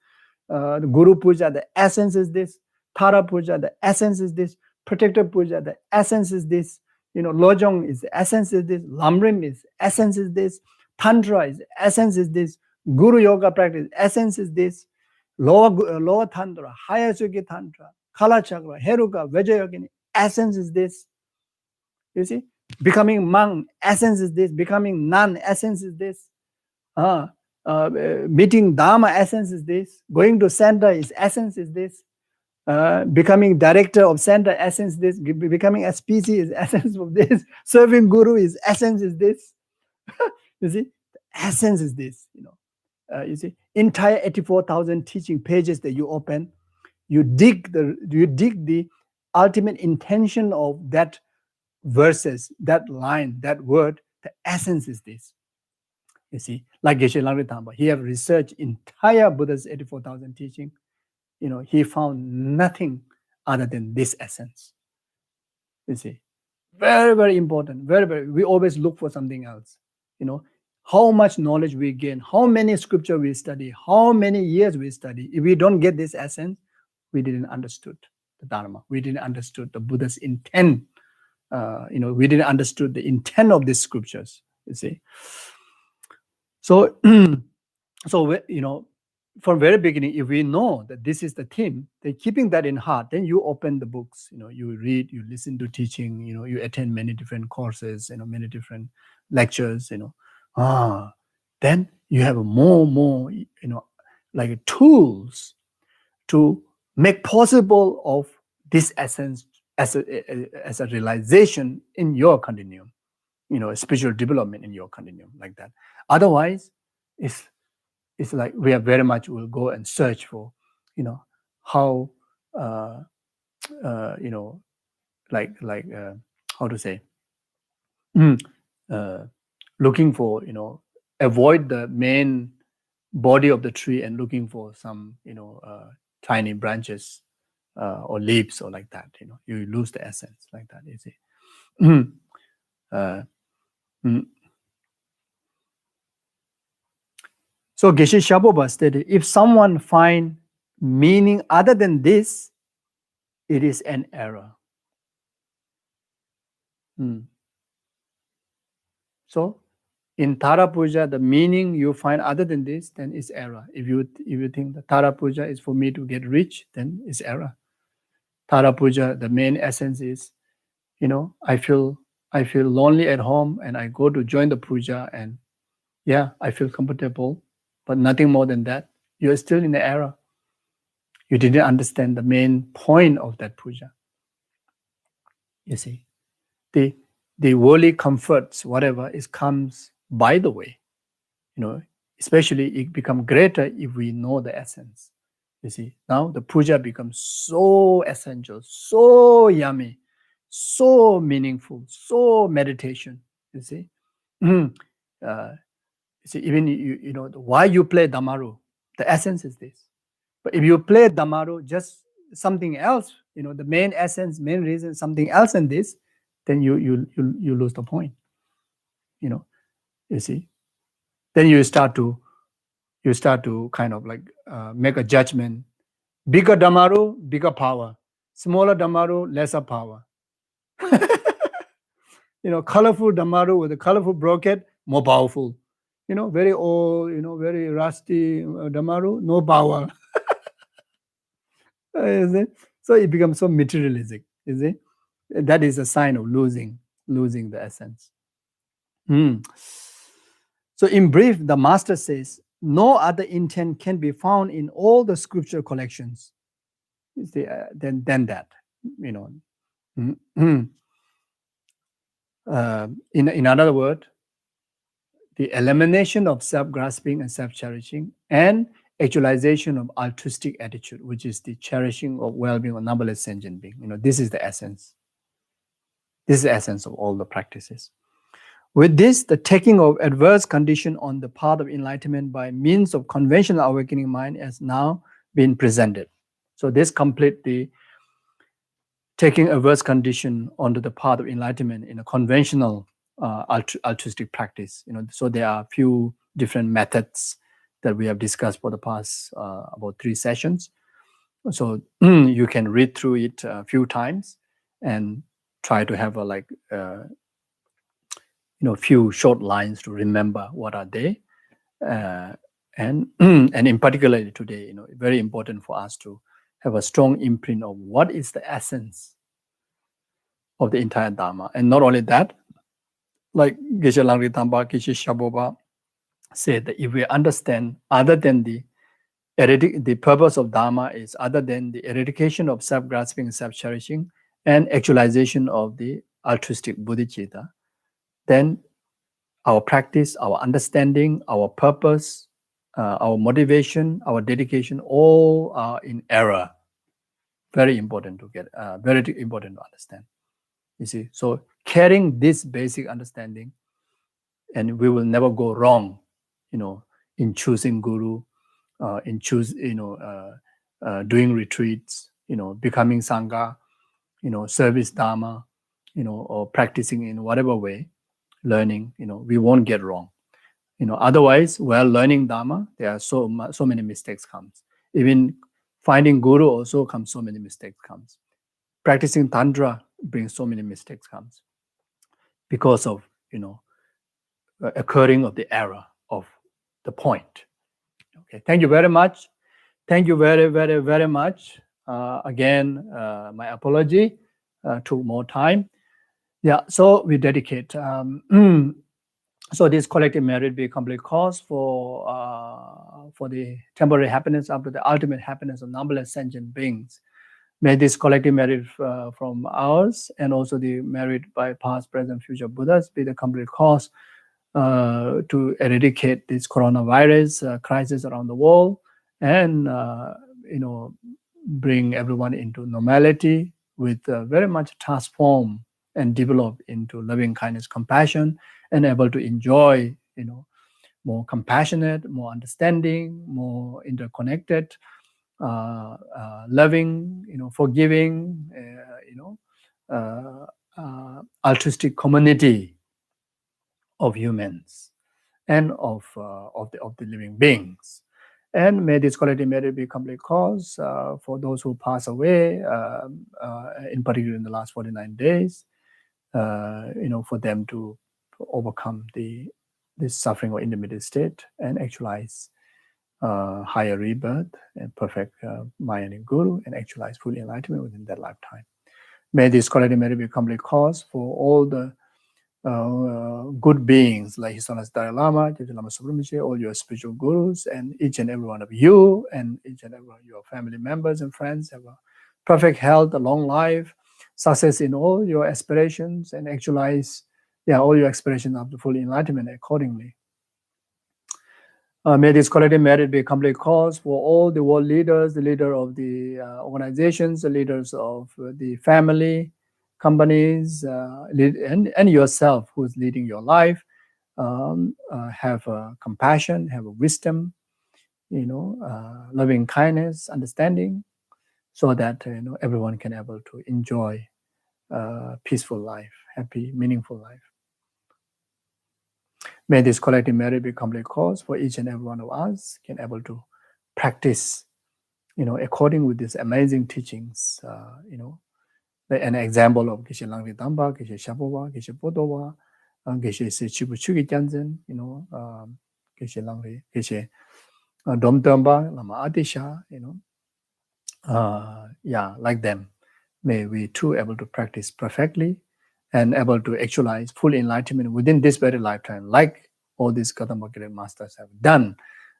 The Guru puja, the essence is this. Tara puja, the essence is this. Protector puja, the essence is this. Lojong is the essence is this. Lamrim is essence is this. Tantra is essence is this. Guru yoga practice, essence is this. Lower Tantra, higher Suki Tantra, Kala Chakra, Heruka, Vajrayogini, essence is this. You see? Becoming monk, essence is this. Becoming nun, essence is this. Meeting Dharma, essence is this. Going to center is essence is this. Becoming director of center, essence this. Becoming a species is essence of this. Serving Guru is essence is this. You see? Essence is this, you see, entire 84,000 teaching pages that you open, you dig the ultimate intention of that verses, that line, that word. The essence is this. You see, like Geshe Thamba, he have researched entire Buddha's 84,000 teaching. He found nothing other than this essence. You see, very, very important. Very, very. We always look for something else. How much knowledge we gain, how many scripture we study, how many years we study. If we don't get this essence, we didn't understood the Dharma. We didn't understood the Buddha's intent. We didn't understood the intent of these scriptures. You see. So, from very beginning, if we know that this is the theme, then keeping that in heart, then you open the books. You read, you listen to teaching. You attend many different courses. Many different lectures. Then you have more, like tools to make possible of this essence as a realization in your continuum, spiritual development in your continuum, like that. Otherwise, it's like we are very much will go and search for, how, how to say, looking for, avoid the main body of the tree and looking for some, tiny branches or leaves or like that. You lose the essence like that. You see. So Geshe Chekawa stated, if someone find meaning other than this, it is an error. So in Tara Puja, the meaning you find other than this, then it's error. If you think the Tara Puja is for me to get rich, then it's error. Tara Puja, the main essence is, I feel lonely at home and I go to join the puja and I feel comfortable, but nothing more than that. You're still in the error. You didn't understand the main point of that puja. You see, the worldly comforts, whatever, comes by the way. Especially it becomes greater if we know the essence. You see, now the puja becomes so essential, so yummy, so meaningful, so meditation. You see, even why you play Damaru, the essence is this. But if you play Damaru just something else, the main essence, main reason, something else in this, then you lose the point. You see, then you start to kind of like make a judgment. Bigger Damaru, bigger power. Smaller Damaru, lesser power. Colorful Damaru with a colorful brocade, more powerful. very old, very rusty Damaru, no power. Is it? So it becomes so materialistic, is it? That is a sign of losing the essence. So in brief, the master says, no other intent can be found in all the scripture collections than that, in other words, the elimination of self-grasping and self-cherishing and actualization of altruistic attitude, which is the cherishing of well-being of numberless sentient being. This is the essence. This is the essence of all the practices. With this, the taking of adverse condition on the path of enlightenment by means of conventional awakening mind has now been presented. So this complete the taking adverse condition onto the path of enlightenment in a conventional altruistic practice. So there are a few different methods that we have discussed for the past about 3 sessions. So you can read through it a few times and try to have a few short lines to remember what are they, and in particular today, very important for us to have a strong imprint of what is the essence of the entire Dharma. And not only that, like Geshe Langri-Tamba, Geshe Shaboba said, that if we understand other than the purpose of Dharma is other than the eradication of self-grasping and self-cherishing and actualization of the altruistic bodhicitta, then our practice, our understanding, our purpose, our motivation, our dedication, all are in error. Very important to get, very important to understand. You see, so carrying this basic understanding, and we will never go wrong, in choosing guru, doing retreats, becoming sangha, service dharma, or practicing in whatever way, learning, we won't get wrong. Otherwise, while learning dharma, there are so many mistakes comes. Even finding guru also comes, so many mistakes comes. Practicing tantra brings so many mistakes comes because of occurring of the error of the point. Okay, thank you very much. Thank you very, very, very much. Again, my apology, took more time. Yeah, so we dedicate. So this collective merit be a complete cause for the temporary happiness up to the ultimate happiness of numberless sentient beings. May this collective merit from ours and also the merit by past, present, future Buddhas be the complete cause to eradicate this coronavirus crisis around the world and bring everyone into normality with very much transform and develop into loving kindness, compassion, and able to enjoy, more compassionate, more understanding, more interconnected, loving, forgiving, altruistic community of humans and of the living beings. And may this quality merit be complete cause for those who pass away, in particular in the last 49 days, for them to overcome this suffering or intermediate state and actualize higher rebirth and perfect Maya and Guru and actualize full enlightenment within that lifetime. May this quality merit be complete cause for all the good beings like His Holiness Dalai Lama, Jeje Lama Subrahmanyam, all your spiritual gurus, and each and every one of you, and each and every one of your family members and friends have a perfect health, a long life, success in all your aspirations, and actualize all your aspirations up to full enlightenment accordingly. May this collective merit be a complete cause for all the world leaders, the leader of the organizations, the leaders of the family, companies, and yourself who's leading your life, have compassion, have wisdom, loving kindness, understanding, so that everyone can able to enjoy peaceful life, happy, meaningful life. May this collective merit be complete cause for each and every one of us can able to practice, according with these amazing teachings, an example of Geshe Langri Tamba, Geshe Shabowa, Geshe Podowa, Geshe Se Chibu Chugi Janzen, Geshe Langri, Geshe Domtamba, Lama Adisha, like them. May we too able to practice perfectly and able to actualize full enlightenment within this very lifetime, like all these Gautama Great Masters have done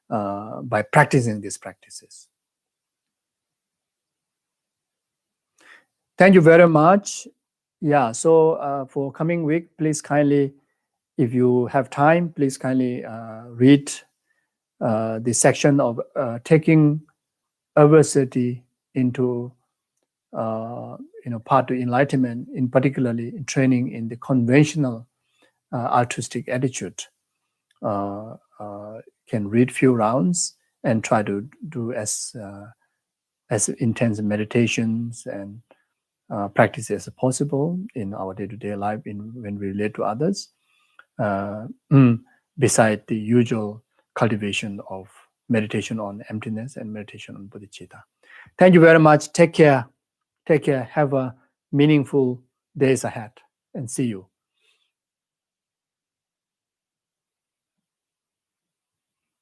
by practicing these practices. Thank you very much. Yeah, so for coming week, please kindly, if you have time, please kindly read the section of taking adversity into path to enlightenment, in particularly training in the conventional altruistic attitude. Can read few rounds and try to do as intense meditations and practices as possible in our day-to-day life when we relate to others, beside the usual cultivation of meditation on emptiness and meditation on bodhicitta. Thank you very much. Take care. Take care. Have a meaningful days ahead and see you.